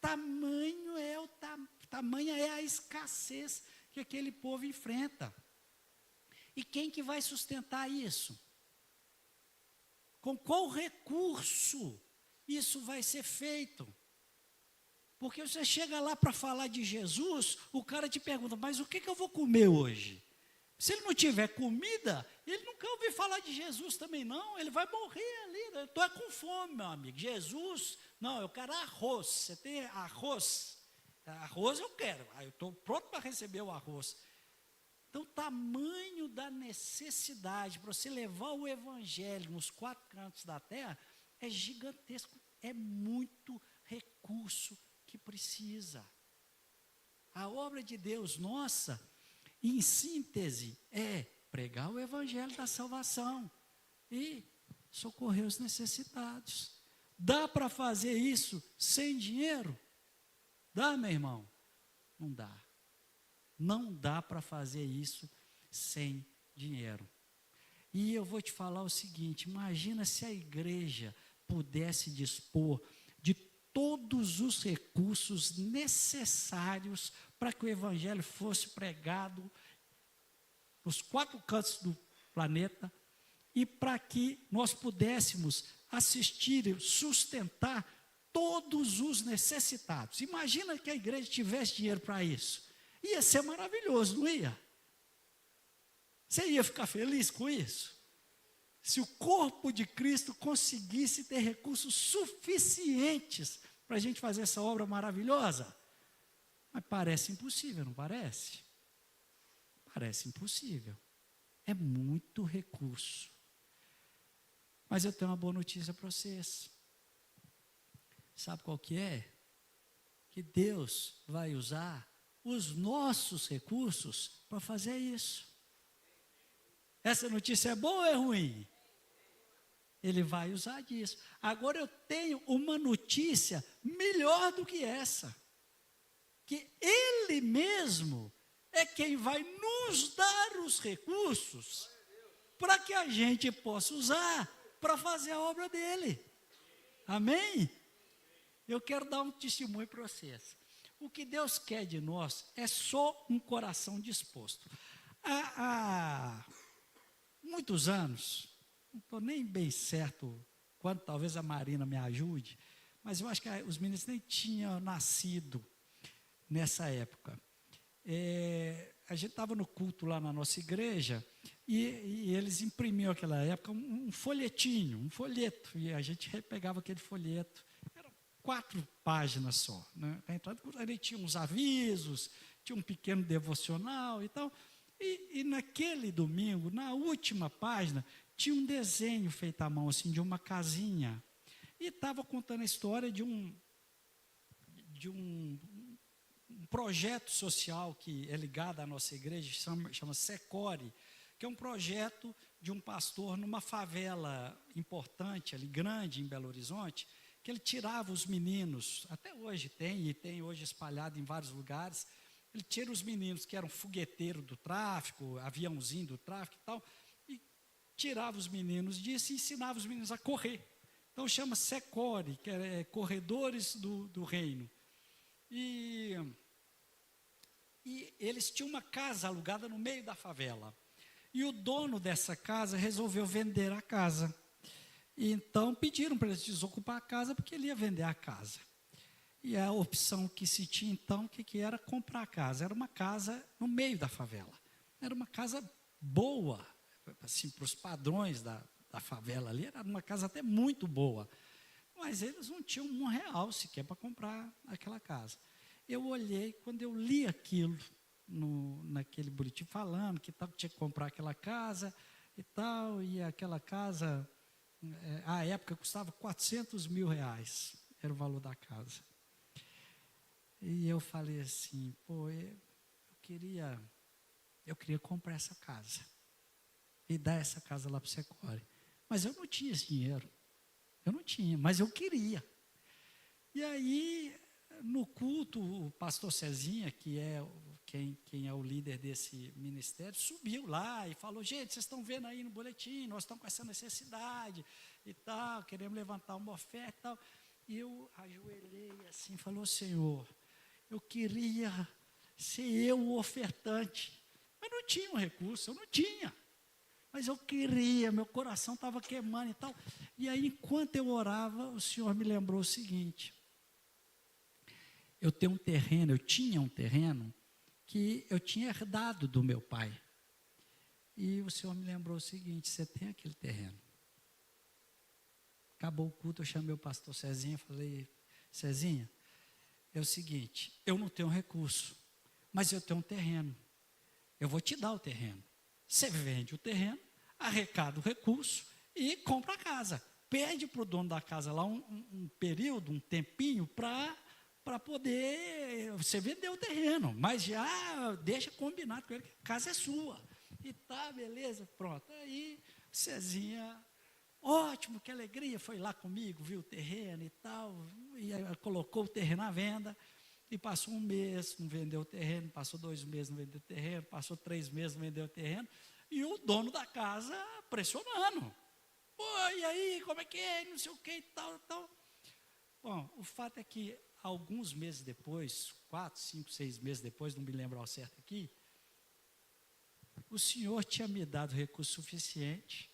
Tamanha é a escassez que aquele povo enfrenta. E quem que vai sustentar isso? Com qual recurso isso vai ser feito? Porque você chega lá para falar de Jesus, o cara te pergunta, mas o que eu vou comer hoje? Se ele não tiver comida, ele não quer ouvir falar de Jesus também não, ele vai morrer ali, eu estou com fome, meu amigo. Jesus, não, eu quero arroz, você tem arroz? Arroz eu quero, eu estou pronto para receber o arroz. Então, o tamanho da necessidade para você levar o evangelho nos 4 cantos da terra é gigantesco, é muito recurso que precisa. A obra de Deus nossa, em síntese, é pregar o evangelho da salvação e socorrer os necessitados. Dá para fazer isso sem dinheiro? Dá, meu irmão? Não dá. Não dá para fazer isso sem dinheiro. E eu vou te falar o seguinte, imagina se a igreja pudesse dispor de todos os recursos necessários para que o evangelho fosse pregado nos 4 cantos do planeta e para que nós pudéssemos assistir, sustentar todos os necessitados. Imagina que a igreja tivesse dinheiro para isso. Ia ser maravilhoso, não ia? Você ia ficar feliz com isso? Se o corpo de Cristo conseguisse ter recursos suficientes para a gente fazer essa obra maravilhosa. Mas parece impossível, não parece? Parece impossível. É muito recurso. Mas eu tenho uma boa notícia para vocês. Sabe qual que é? Que Deus vai usar os nossos recursos para fazer isso. Essa notícia é boa ou é ruim? Ele vai usar disso. Agora eu tenho uma notícia melhor do que essa. Que Ele mesmo é quem vai nos dar os recursos para que a gente possa usar para fazer a obra dele. Amém? Eu quero dar um testemunho para vocês. O que Deus quer de nós é só um coração disposto. Há muitos anos, não estou nem bem certo quando talvez a Marina me ajude, mas eu acho que os meninos nem tinham nascido nessa época. A gente estava no culto lá na nossa igreja e eles imprimiam naquela época um folhetinho, um folheto, e a gente pegava aquele folheto. Eram 4 páginas só, né? Ali tinha uns avisos, tinha um pequeno devocional e tal. E naquele domingo, na última página, tinha um desenho feito à mão, assim, de uma casinha. E estava contando a história de um projeto social que é ligado à nossa igreja, chama Secore, que é um projeto de um pastor numa favela importante, ali grande, em Belo Horizonte, que ele tirava os meninos, até hoje tem, e tem hoje espalhado em vários lugares. Ele tira os meninos que eram fogueteiros do tráfico, aviãozinho do tráfico e tal, e tirava os meninos disso e ensinava os meninos a correr. Então chama Secore, que é corredores do reino. E eles tinham uma casa alugada no meio da favela. E o dono dessa casa resolveu vender a casa. E então pediram para eles desocupar a casa, porque ele ia vender a casa. E a opção que se tinha então, que era comprar a casa. Era uma casa no meio da favela. Era uma casa boa, assim, para os padrões da favela ali. Era uma casa até muito boa. Mas eles não tinham R$1 sequer para comprar aquela casa. Eu olhei, quando eu li aquilo naquele boletim falando que tinha que comprar aquela casa e tal, e aquela casa, à época, custava R$400 mil, era o valor da casa. E eu falei assim, eu queria comprar essa casa e dar essa casa lá para o Secore. Mas eu não tinha esse dinheiro. Eu não tinha, mas eu queria. E aí, no culto, o pastor Cezinha, que é quem é o líder desse ministério, subiu lá e falou, gente, vocês estão vendo aí no boletim, nós estamos com essa necessidade e tal, queremos levantar uma oferta e tal. E eu ajoelhei assim, falou, Senhor, eu queria ser eu o ofertante, mas não tinha um recurso, eu não tinha. Mas eu queria, meu coração estava queimando e tal. E aí, enquanto eu orava, o Senhor me lembrou o seguinte, eu tinha um terreno que eu tinha herdado do meu pai. E o Senhor me lembrou o seguinte, você tem aquele terreno. Acabou o culto, eu chamei o pastor Cezinha, falei, Cezinha, é o seguinte, eu não tenho recurso, mas eu tenho um terreno. Eu vou te dar o terreno. Você vende o terreno, arrecada o recurso e compra a casa. Pede para o dono da casa lá um período, um tempinho, para poder você vender o terreno. Mas já deixa combinado com ele que a casa é sua. E tá, beleza, pronto. Aí, Cezinha, ótimo, que alegria, foi lá comigo, viu o terreno e tal, e colocou o terreno à venda. E passou um mês, não vendeu o terreno, passou 2 meses, não vendeu o terreno, passou 3 meses, não vendeu o terreno, e o dono da casa pressionando. Pô, e aí, como é que é, não sei o que e tal, tal. Bom, o fato é que alguns meses depois, 4, 5, 6 meses depois, não me lembro ao certo aqui, o senhor tinha me dado recurso suficiente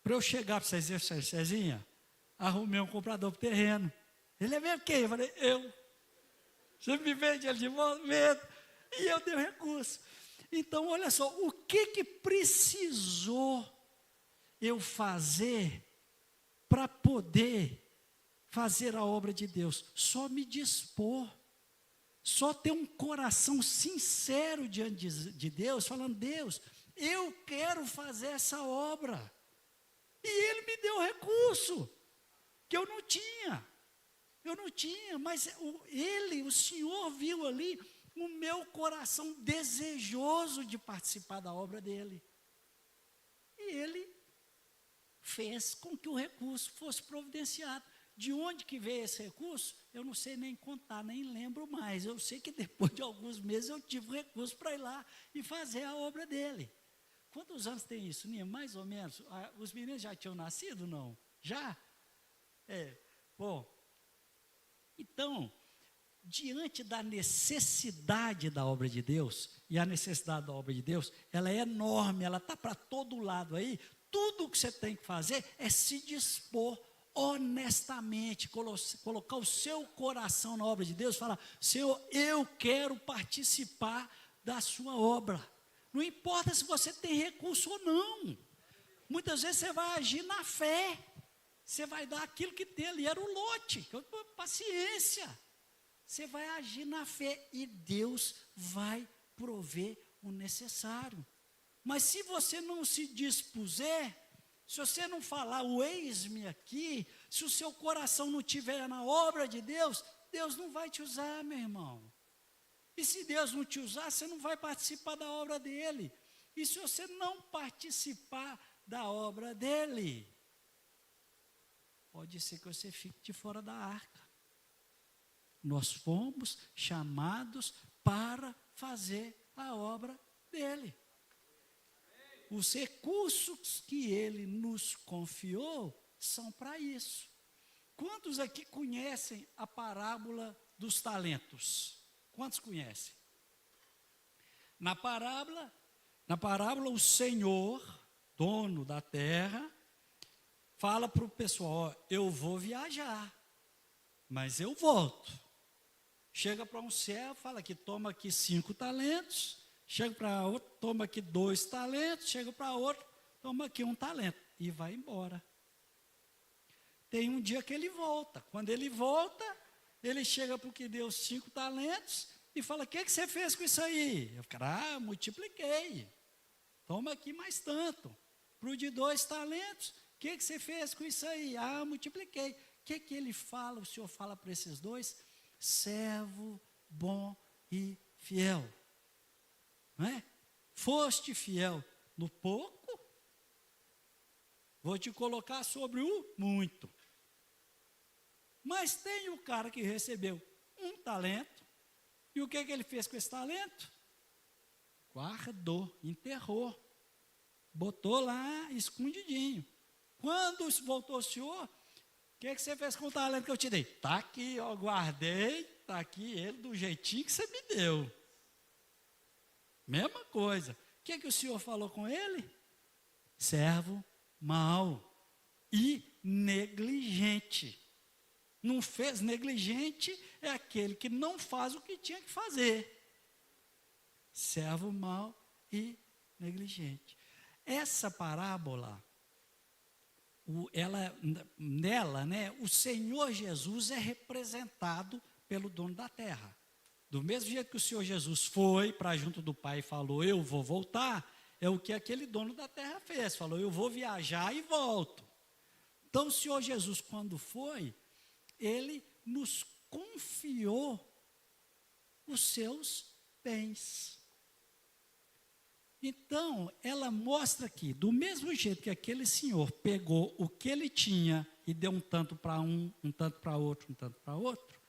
para eu chegar para vocês dizer, Cezinha, arrumei um comprador para o terreno. Ele é mesmo quem? Eu falei, eu. Você me vende ele de volta? Vendo. E eu dei o recurso. Então, olha só, o que precisou eu fazer para poder fazer a obra de Deus? Só me dispor. Só ter um coração sincero diante de Deus, falando, Deus, eu quero fazer essa obra. E Ele me deu recurso, que eu não tinha. Eu não tinha, mas o Senhor viu ali o meu coração desejoso de participar da obra dEle. E Ele fez com que o recurso fosse providenciado. De onde que veio esse recurso? Eu não sei nem contar, nem lembro mais. Eu sei que depois de alguns meses eu tive o recurso para ir lá e fazer a obra dele. Quantos anos tem isso, Ninha? Mais ou menos. Os meninos já tinham nascido, não? Já? Bom, então, diante da necessidade da obra de Deus, e a necessidade da obra de Deus, ela é enorme, ela está para todo lado aí, tudo o que você tem que fazer é se dispor honestamente, colocar o seu coração na obra de Deus, falar, Senhor, eu quero participar da sua obra. Não importa se você tem recurso ou não. Muitas vezes você vai agir na fé. Você vai dar aquilo que tem ali, era o lote, paciência. Você vai agir na fé e Deus vai prover o necessário. Mas se você não se dispuser, se você não falar, o eis-me aqui, se o seu coração não estiver na obra de Deus, Deus não vai te usar, meu irmão. E se Deus não te usar, você não vai participar da obra dele. E se você não participar da obra dele, pode ser que você fique de fora da arca. Nós fomos chamados para fazer a obra dele. Os recursos que ele nos confiou são para isso. Quantos aqui conhecem a parábola dos talentos? Quantos conhecem? Na parábola, o Senhor, dono da terra, fala para o pessoal, eu vou viajar, mas eu volto. Chega para um servo, fala que toma aqui 5 talentos, chega para outro, toma aqui 2 talentos, chega para outro, toma aqui 1 talento, e vai embora. Tem um dia que ele volta, quando ele volta, ele chega para o que deu 5 talentos, e fala, o que você fez com isso aí? Eu falo, multipliquei, toma aqui mais tanto. Para o de 2 talentos, o que você fez com isso aí? Multipliquei. O que ele fala? O Senhor fala para esses 2? Servo bom e fiel. Não é? Foste fiel no pouco, vou te colocar sobre o muito. Mas tem o cara que recebeu 1 talento, e o que ele fez com esse talento? Guardou, enterrou, botou lá escondidinho. Quando voltou o senhor, o que você fez com o talento que eu te dei? Está aqui, ó, guardei, está aqui ele do jeitinho que você me deu. Mesma coisa. O que o senhor falou com ele? Servo mau e negligente. Não fez, negligente é aquele que não faz o que tinha que fazer. Servo mau e negligente. Essa parábola, nela, o Senhor Jesus é representado pelo dono da terra. Do mesmo jeito que o Senhor Jesus foi para junto do Pai e falou, eu vou voltar, é o que aquele dono da terra fez, falou, eu vou viajar e volto. Então o Senhor Jesus, quando foi, ele nos confiou os seus bens. Então, ela mostra aqui, do mesmo jeito que aquele senhor pegou o que ele tinha e deu um tanto para um tanto para outro, um tanto para outro,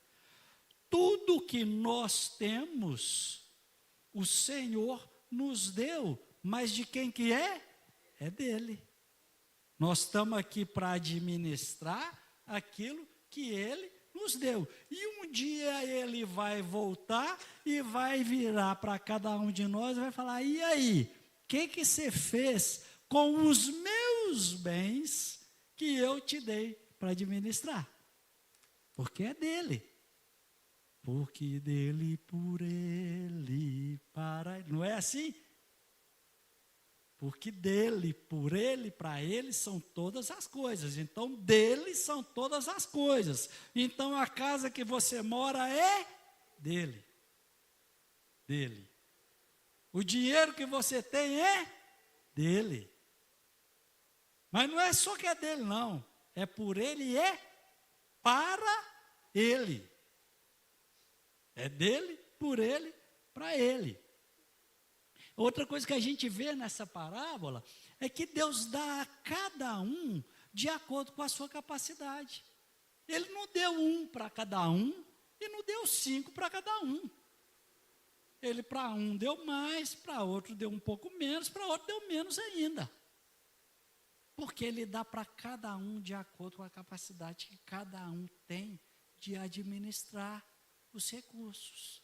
tudo que nós temos, o Senhor nos deu. Mas de quem que é? É dele. Nós estamos aqui para administrar aquilo que ele nos deu. E um dia ele vai voltar e vai virar para cada um de nós e vai falar: e aí, o que você fez com os meus bens que eu te dei para administrar? Porque é dele. Porque dele, por ele, para ele. Não é assim? Porque dele, por ele, para ele são todas as coisas. Então, dele são todas as coisas. Então, a casa que você mora é dele. Dele. O dinheiro que você tem é dele. Mas não é só que é dele, não. É por ele e é para ele. É dele, por ele, para ele. Outra coisa que a gente vê nessa parábola é que Deus dá a cada um de acordo com a sua capacidade. Ele não deu 1 para cada um e não deu 5 para cada um. Ele para um deu mais, para outro deu um pouco menos, para outro deu menos ainda. Porque ele dá para cada um de acordo com a capacidade que cada um tem de administrar os recursos.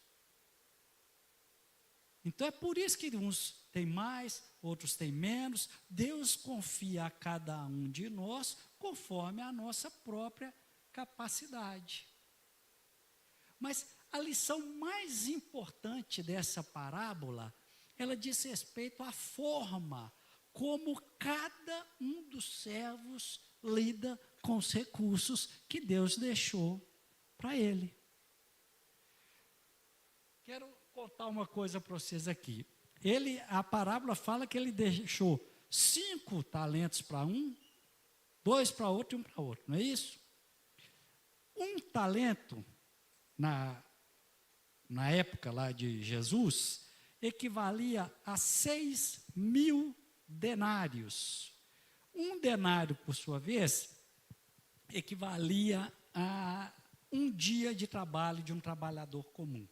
Então é por isso que uns têm mais, outros têm menos. Deus confia a cada um de nós conforme a nossa própria capacidade. Mas a lição mais importante dessa parábola, ela diz respeito à forma como cada um dos servos lida com os recursos que Deus deixou para ele. Quero contar uma coisa para vocês aqui. A parábola fala que ele deixou 5 talentos para um, 2 para outro e 1 para outro, não é isso? 1 talento, na época lá de Jesus, equivalia a 6.000 denários. 1 denário, por sua vez, equivalia a 1 dia de trabalho de um trabalhador comum.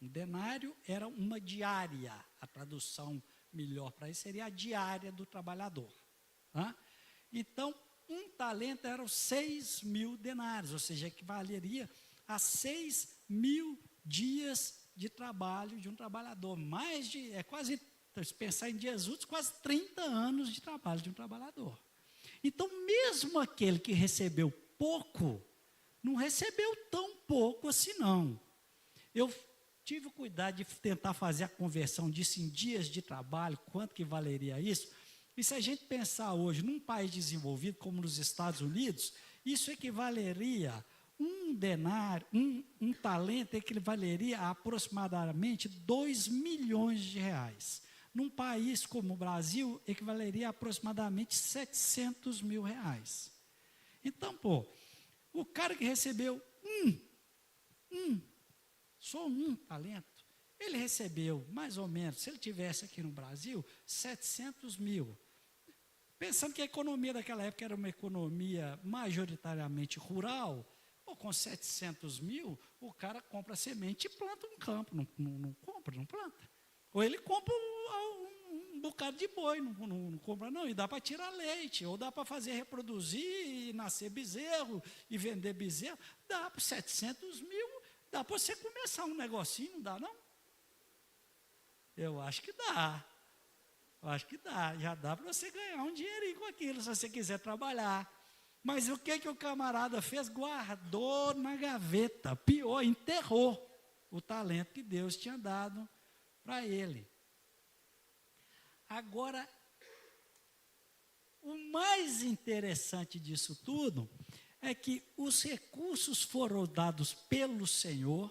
Um denário era uma diária. A tradução melhor para isso seria a diária do trabalhador. Tá? Então, 1 talento eram 6.000 denários, ou seja, equivaleria a 6.000 dias de trabalho de um trabalhador. Quase, se pensar em dias úteis, quase 30 anos de trabalho de um trabalhador. Então, mesmo aquele que recebeu pouco, não recebeu tão pouco assim não. Eu tive o cuidado de tentar fazer a conversão disso em dias de trabalho, quanto que valeria isso? E se a gente pensar hoje, num país desenvolvido como nos Estados Unidos, isso equivaleria, 1 denário, um talento equivaleria a aproximadamente 2 milhões de reais. Num país como o Brasil, equivaleria a aproximadamente 700 mil reais. Então, o cara que recebeu só 1 talento, ele recebeu mais ou menos, se ele tivesse aqui no Brasil, 700 mil. Pensando que a economia daquela época era uma economia majoritariamente rural, com 700 mil, o cara compra semente e planta um campo, não planta. Ou ele compra um bocado de boi, não compra não, e dá para tirar leite, ou dá para fazer reproduzir e nascer bezerro, e vender bezerro, dá para 700 mil, dá para você começar um negocinho, não dá não? Eu acho que dá. Já dá para você ganhar um dinheirinho com aquilo, se você quiser trabalhar. Mas o que o camarada fez? Guardou na gaveta, pior, enterrou o talento que Deus tinha dado para ele. Agora, o mais interessante disso tudo é que os recursos foram dados pelo Senhor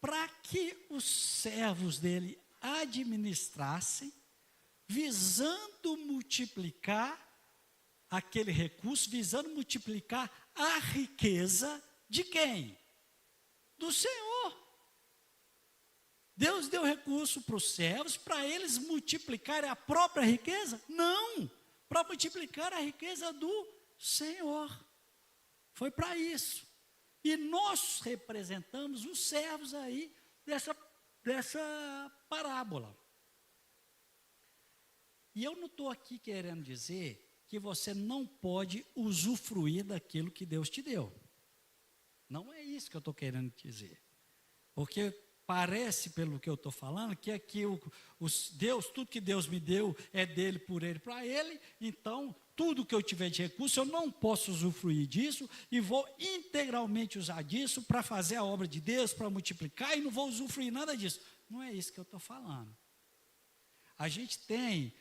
para que os servos dele administrassem, visando multiplicar aquele recurso, visando multiplicar a riqueza de quem? Do Senhor. Deus deu recurso para os servos, para eles multiplicarem a própria riqueza? Não, para multiplicar a riqueza do Senhor. Foi para isso. E nós representamos os servos aí dessa parábola. E eu não estou aqui querendo dizer que você não pode usufruir daquilo que Deus te deu. Não é isso que eu estou querendo dizer. Porque parece, pelo que eu estou falando, que aqui Deus, tudo que Deus me deu é dele, por ele, para ele. Então, tudo que eu tiver de recurso, eu não posso usufruir disso e vou integralmente usar disso para fazer a obra de Deus, para multiplicar, e não vou usufruir nada disso. Não é isso que eu estou falando. A gente tem,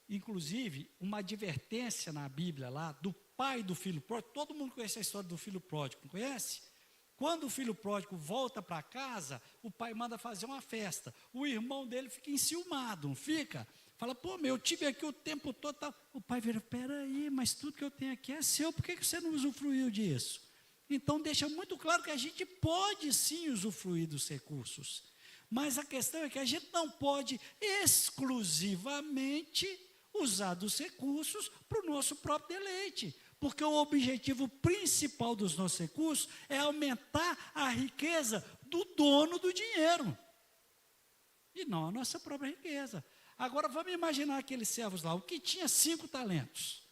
inclusive, uma advertência na Bíblia lá, do pai do filho pródigo. Todo mundo conhece a história do filho pródigo, não conhece? Quando o filho pródigo volta para casa, o pai manda fazer uma festa. O irmão dele fica enciumado, não fica? Fala, pô, eu tive aqui o tempo todo. Tal. O pai vira, peraí, mas tudo que eu tenho aqui é seu, por que você não usufruiu disso? Então, deixa muito claro que a gente pode sim usufruir dos recursos. Mas a questão é que a gente não pode exclusivamente usar dos recursos para o nosso próprio deleite. Porque o objetivo principal dos nossos recursos é aumentar a riqueza do dono do dinheiro. E não a nossa própria riqueza. Agora vamos imaginar aqueles servos lá, o que tinha 5 talentos.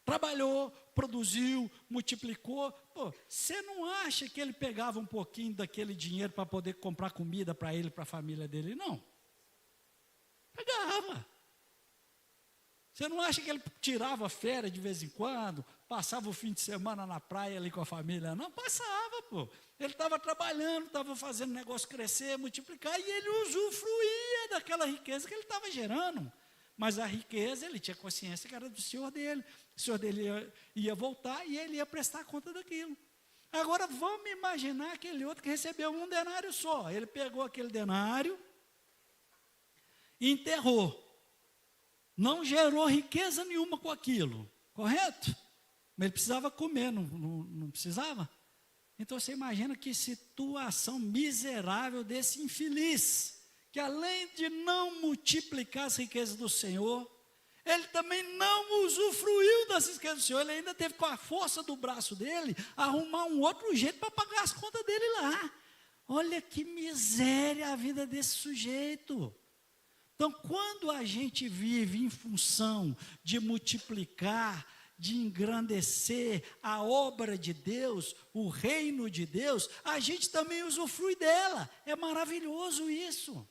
Trabalhou, produziu, multiplicou. Pô, você não acha que ele pegava um pouquinho daquele dinheiro para poder comprar comida para ele e para a família dele? Não. Pegava. Você não acha que ele tirava férias de vez em quando, passava o fim de semana na praia ali com a família? Não, passava, pô. Ele estava trabalhando, estava fazendo o negócio crescer, multiplicar, e ele usufruía daquela riqueza que ele estava gerando. Mas a riqueza, ele tinha consciência que era do senhor dele. O senhor dele ia voltar e ele ia prestar conta daquilo. Agora, vamos imaginar aquele outro que recebeu 1 denário só. Ele pegou aquele denário e enterrou. Não gerou riqueza nenhuma com aquilo, correto? Mas ele precisava comer, não precisava? Então você imagina que situação miserável desse infeliz, que além de não multiplicar as riquezas do Senhor, ele também não usufruiu das riquezas do Senhor, ele ainda teve com a força do braço dele, arrumar um outro jeito para pagar as contas dele lá. Olha que miséria a vida desse sujeito. Então, quando a gente vive em função de multiplicar, de engrandecer a obra de Deus, o reino de Deus, a gente também usufrui dela. É maravilhoso isso.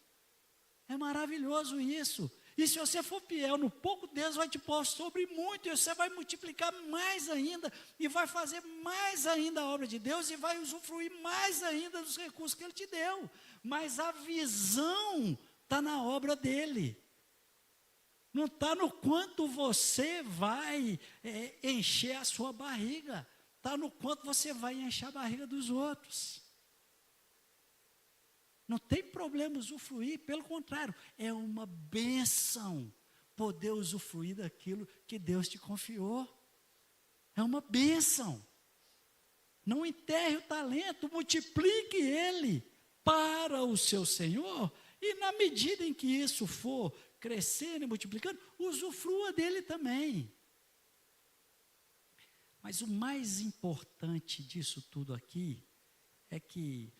É maravilhoso isso. E se você for fiel no pouco, Deus vai te pôr sobre muito, e você vai multiplicar mais ainda, e vai fazer mais ainda a obra de Deus, e vai usufruir mais ainda dos recursos que Ele te deu. Mas a visão está na obra dele. Não está no quanto você vai encher a sua barriga. Está no quanto você vai encher a barriga dos outros. Não tem problema usufruir, pelo contrário, é uma bênção poder usufruir daquilo que Deus te confiou. É uma bênção. Não enterre o talento, multiplique ele para o seu Senhor. E na medida em que isso for crescendo e multiplicando, usufrua dele também. Mas o mais importante disso tudo aqui é que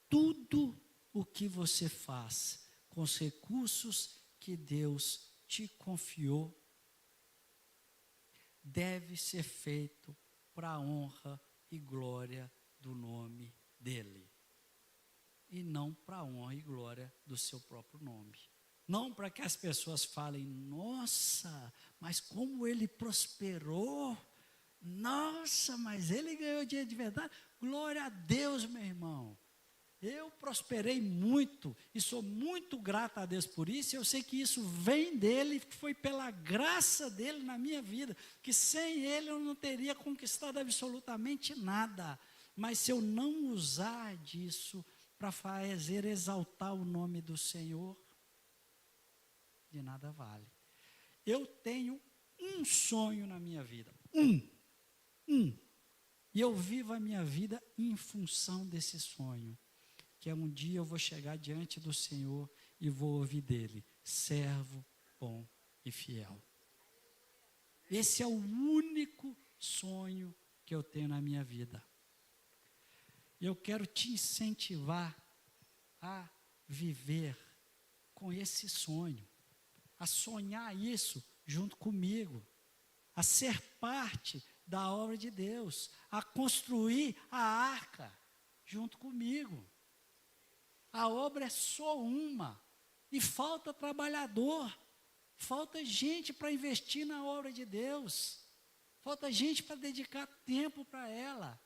tudo o que você faz com os recursos que Deus te confiou deve ser feito para a honra e glória do nome dele. E não para a honra e glória do seu próprio nome. Não para que as pessoas falem, nossa, mas como ele prosperou, nossa, mas ele ganhou dinheiro de verdade. Glória a Deus, meu irmão. Eu prosperei muito e sou muito grato a Deus por isso. Eu sei que isso vem dele, que foi pela graça dele na minha vida, que sem ele eu não teria conquistado absolutamente nada. Mas se eu não usar disso para fazer exaltar o nome do Senhor, de nada vale. Eu tenho um sonho na minha vida, um, e eu vivo a minha vida em função desse sonho, que é um dia eu vou chegar diante do Senhor e vou ouvir dele, servo bom e fiel. Esse é o único sonho que eu tenho na minha vida. Eu quero te incentivar a viver com esse sonho, a sonhar isso junto comigo, a ser parte da obra de Deus, a construir a arca junto comigo. A obra é só uma, e falta trabalhador, falta gente para investir na obra de Deus, falta gente para dedicar tempo para ela.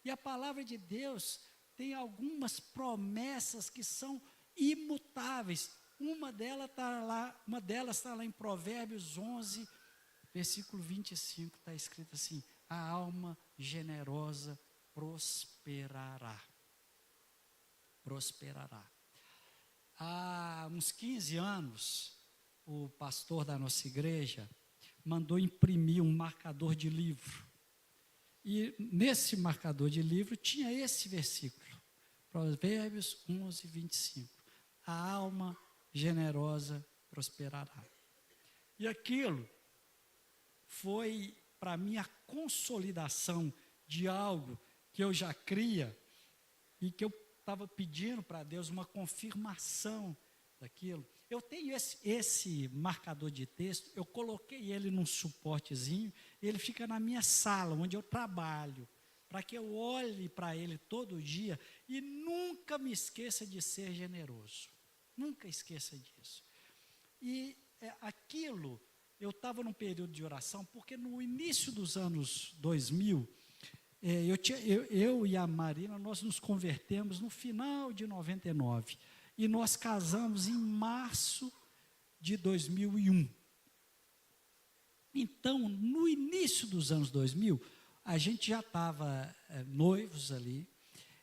E a palavra de Deus tem algumas promessas que são imutáveis. Uma delas está lá em Provérbios 11, versículo 25, está escrito assim: a alma generosa prosperará. Prosperará. Há uns 15 anos, o pastor da nossa igreja mandou imprimir um marcador de livro. E nesse marcador de livro tinha esse versículo, Provérbios 11, 25. A alma generosa prosperará. E aquilo foi para mim a consolidação de algo que eu já cria e que eu estava pedindo para Deus uma confirmação daquilo. Eu tenho esse marcador de texto, eu coloquei ele num suportezinho, ele fica na minha sala, onde eu trabalho, para que eu olhe para ele todo dia e nunca me esqueça de ser generoso. Nunca esqueça disso. E aquilo, eu estava num período de oração, porque no início dos anos 2000, eu e a Marina, nós nos convertemos no final de 99. E nós casamos em março de 2001. Então, no início dos anos 2000, a gente já estava noivos ali,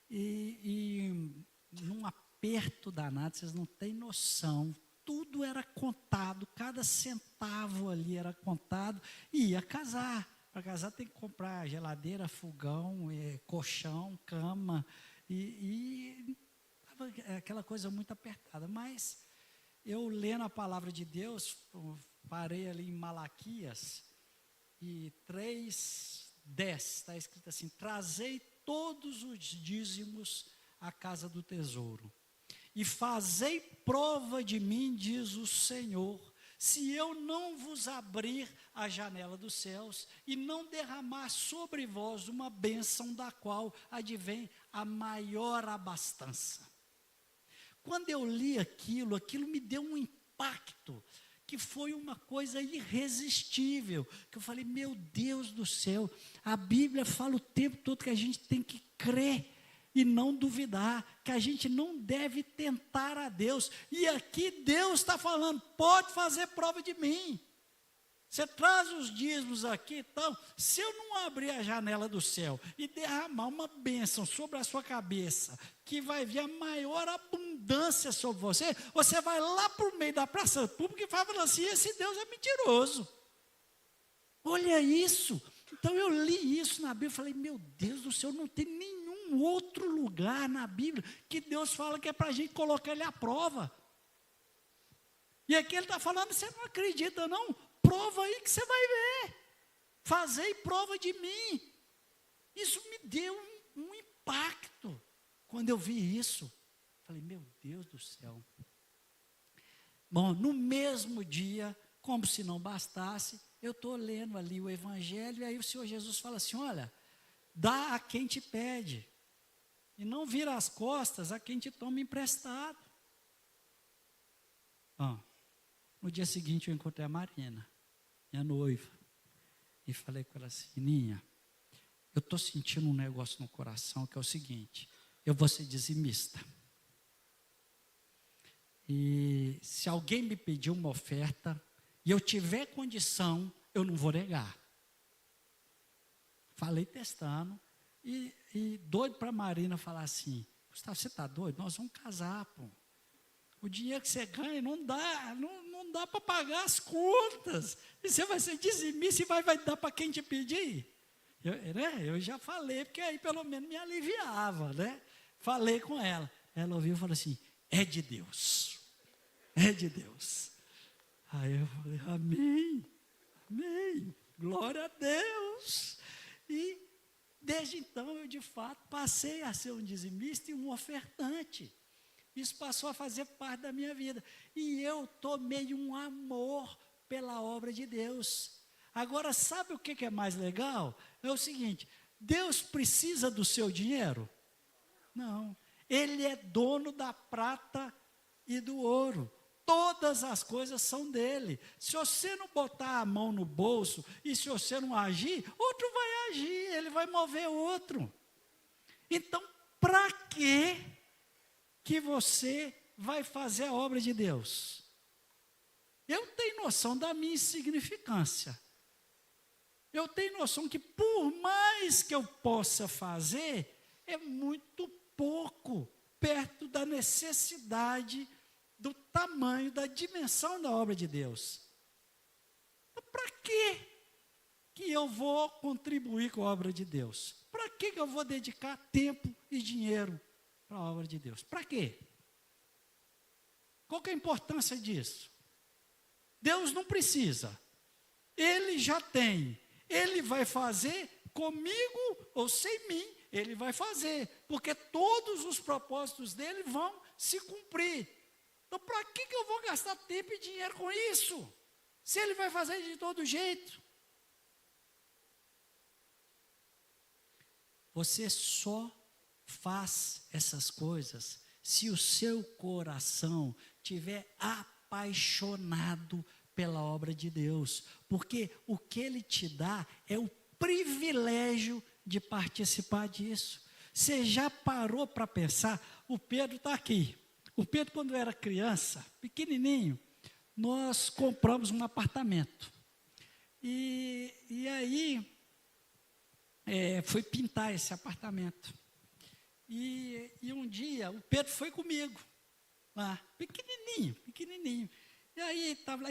e num aperto danado, vocês não têm noção, tudo era contado, cada centavo ali era contado, e ia casar. Para casar tem que comprar geladeira, fogão, colchão, cama, e aquela coisa muito apertada. Mas eu lendo a palavra de Deus, parei ali em Malaquias, e 3:10, está escrito assim: trazei todos os dízimos à casa do tesouro, e fazei prova de mim, diz o Senhor, se eu não vos abrir a janela dos céus e não derramar sobre vós uma bênção da qual advém a maior abastança. Quando eu li aquilo me deu um impacto, que foi uma coisa irresistível, que eu falei, meu Deus do céu, a Bíblia fala o tempo todo que a gente tem que crer e não duvidar, que a gente não deve tentar a Deus, e aqui Deus está falando, pode fazer prova de mim, você traz os dízimos aqui e tal, se eu não abrir a janela do céu e derramar uma bênção sobre a sua cabeça, que vai vir a maior abundância sobre você, você vai lá por meio da praça pública e fala assim, esse Deus é mentiroso, olha isso. Então eu li isso na Bíblia e falei, meu Deus do céu, não tem nenhum outro lugar na Bíblia que Deus fala que é para a gente colocar ele à prova. E aqui ele está falando, você não acredita não? Prova aí que você vai ver. Fazei prova de mim. Isso me deu um impacto. Quando eu vi isso, falei, meu Deus do céu. Bom, no mesmo dia, como se não bastasse, eu estou lendo ali o Evangelho, e aí o Senhor Jesus fala assim, olha, dá a quem te pede, e não vira as costas a quem te toma emprestado. No dia seguinte eu encontrei a Marina, minha noiva, e falei com ela assim, Ninha, eu estou sentindo um negócio no coração, que é o seguinte, eu vou ser dizimista. E se alguém me pedir uma oferta, e eu tiver condição, eu não vou negar. Falei testando, e doido para a Marina falar assim, Gustavo, você está doido? Nós vamos casar, pô. O dinheiro que você ganha não dá para pagar as contas. E você vai ser dizimista e vai dar para quem te pedir? Eu já falei, porque aí pelo menos me aliviava, né? Falei com ela. Ela ouviu e falou assim, é de Deus. É de Deus. Aí eu falei, amém, amém, glória a Deus. desde então eu, de fato, passei a ser um dizimista e um ofertante. Isso passou a fazer parte da minha vida. E eu tomei um amor pela obra de Deus. Agora, sabe o que é mais legal? É o seguinte, Deus precisa do seu dinheiro? Não. Ele é dono da prata e do ouro. Todas as coisas são dele. Se você não botar a mão no bolso e se você não agir, outro vai agir, ele vai mover outro. Então, para que você vai fazer a obra de Deus? Eu tenho noção da minha insignificância. Eu tenho noção que por mais que eu possa fazer, é muito pouco perto da necessidade, do tamanho, da dimensão da obra de Deus. Então, para que eu vou contribuir com a obra de Deus? Para que eu vou dedicar tempo e dinheiro para a obra de Deus? Para quê? Qual que é a importância disso? Deus não precisa. Ele já tem. Ele vai fazer comigo ou sem mim, ele vai fazer, porque todos os propósitos dele vão se cumprir. Então, para que eu vou gastar tempo e dinheiro com isso? Se ele vai fazer de todo jeito. Você só faz essas coisas se o seu coração tiver apaixonado pela obra de Deus, porque o que ele te dá é o privilégio de participar disso. Você já parou para pensar? O Pedro está aqui. O Pedro, quando era criança, pequenininho, nós compramos um apartamento. E aí, foi pintar esse apartamento. E um dia, o Pedro foi comigo, lá, pequenininho. E aí, estava lá,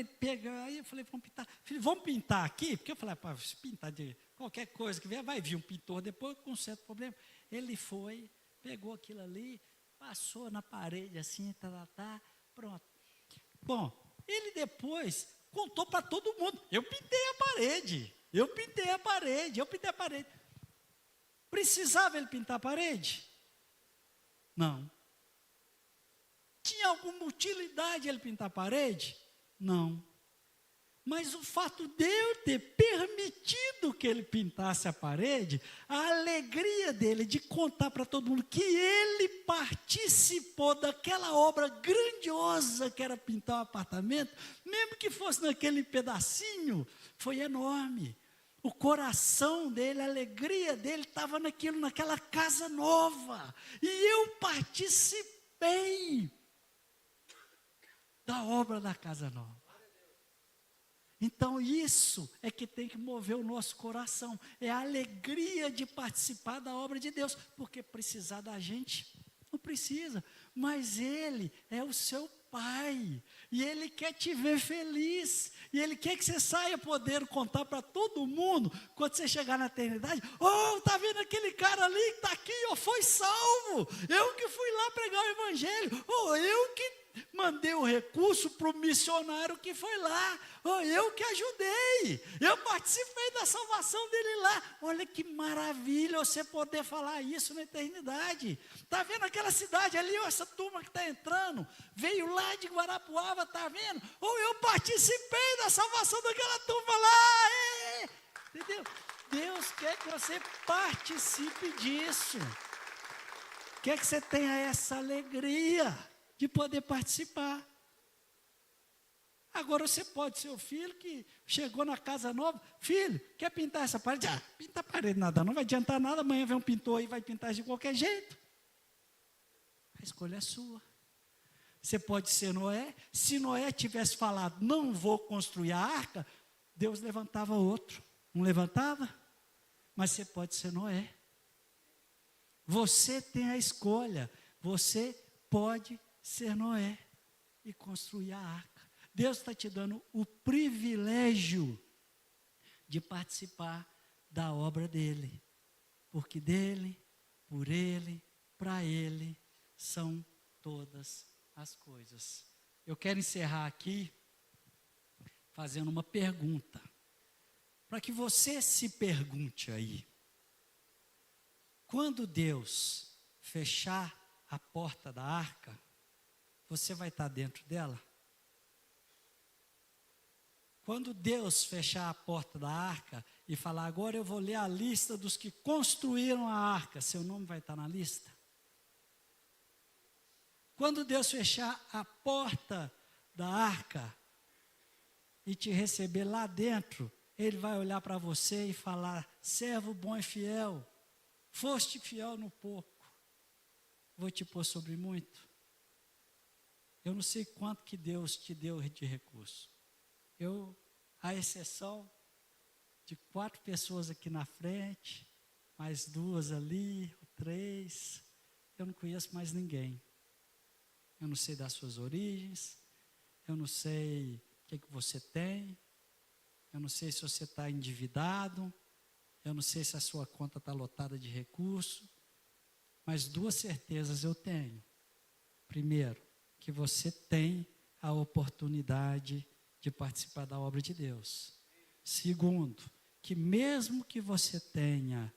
aí eu falei, vamos pintar. Filho, vamos pintar aqui? Porque eu falei, se pintar de qualquer coisa que vier, vai vir um pintor depois, com certo problema. Ele foi, pegou aquilo ali, passou na parede assim, pronto. Bom, ele depois contou para todo mundo, eu pintei a parede. Precisava ele pintar a parede? Não. Tinha alguma utilidade ele pintar a parede? Não. Mas o fato de eu ter permitido que ele pintasse a parede, a alegria dele de contar para todo mundo que ele participou daquela obra grandiosa que era pintar o apartamento, mesmo que fosse naquele pedacinho, foi enorme. O coração dele, a alegria dele estava naquela casa nova. E eu participei da obra da casa nova. Então isso é que tem que mover o nosso coração, é a alegria de participar da obra de Deus, porque precisar da gente, não precisa, mas Ele é o seu Pai, e Ele quer te ver feliz, e Ele quer que você saia podendo contar para todo mundo, quando você chegar na eternidade, está vendo aquele cara ali que está aqui, foi salvo, eu que fui lá pregar o Evangelho, eu que mandei o recurso para o missionário que foi lá, eu que ajudei, eu participei da salvação dele lá. Olha que maravilha você poder falar isso na eternidade. Está vendo aquela cidade ali, essa turma que está entrando, veio lá de Guarapuava, está vendo? Eu participei da salvação daquela turma lá, entendeu? Deus quer que você participe disso, quer que você tenha essa alegria de poder participar. Agora você pode ser o filho que chegou na casa nova, filho, quer pintar essa parede? Pinta a parede, nada, não vai adiantar nada, amanhã vem um pintor aí, vai pintar de qualquer jeito. A escolha é sua. Você pode ser Noé, se Noé tivesse falado, não vou construir a arca, Deus levantava outro, não levantava? Mas você pode ser Noé. Você tem a escolha, você pode ser Noé e construir a arca. Deus está te dando o privilégio de participar da obra dele, porque dele, por ele, para ele são todas as coisas. Eu quero encerrar aqui fazendo uma pergunta, para que você se pergunte aí: Quando Deus fechar a porta da arca, você vai estar dentro dela? Quando Deus fechar a porta da arca e falar, agora eu vou ler a lista dos que construíram a arca, seu nome vai estar na lista? Quando Deus fechar a porta da arca e te receber lá dentro, Ele vai olhar para você e falar, servo bom e fiel, foste fiel no pouco, vou te pôr sobre muito. Eu não sei quanto que Deus te deu de recurso. À exceção de 4 pessoas aqui na frente, mais 2 ali, 3, eu não conheço mais ninguém. Eu não sei das suas origens, eu não sei o que você tem, eu não sei se você está endividado, eu não sei se a sua conta está lotada de recurso, mas 2 certezas eu tenho. Primeiro, que você tem a oportunidade de participar da obra de Deus. Segundo, que mesmo que você tenha,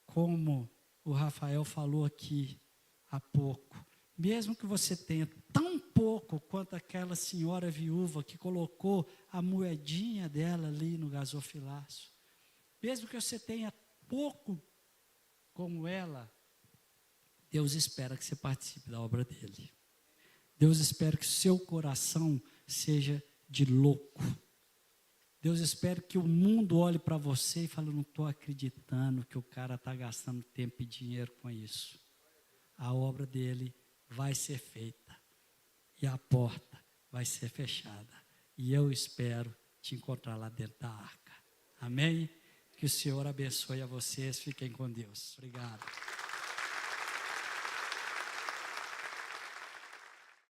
como o Rafael falou aqui há pouco, mesmo que você tenha tão pouco quanto aquela senhora viúva que colocou a moedinha dela ali no gasofilaço, mesmo que você tenha pouco como ela, Deus espera que você participe da obra dele. Deus espera que o seu coração seja de louco. Deus espera que o mundo olhe para você e fale, não estou acreditando que o cara está gastando tempo e dinheiro com isso. A obra dele vai ser feita. E a porta vai ser fechada. E eu espero te encontrar lá dentro da arca. Amém? Que o Senhor abençoe a vocês. Fiquem com Deus. Obrigado.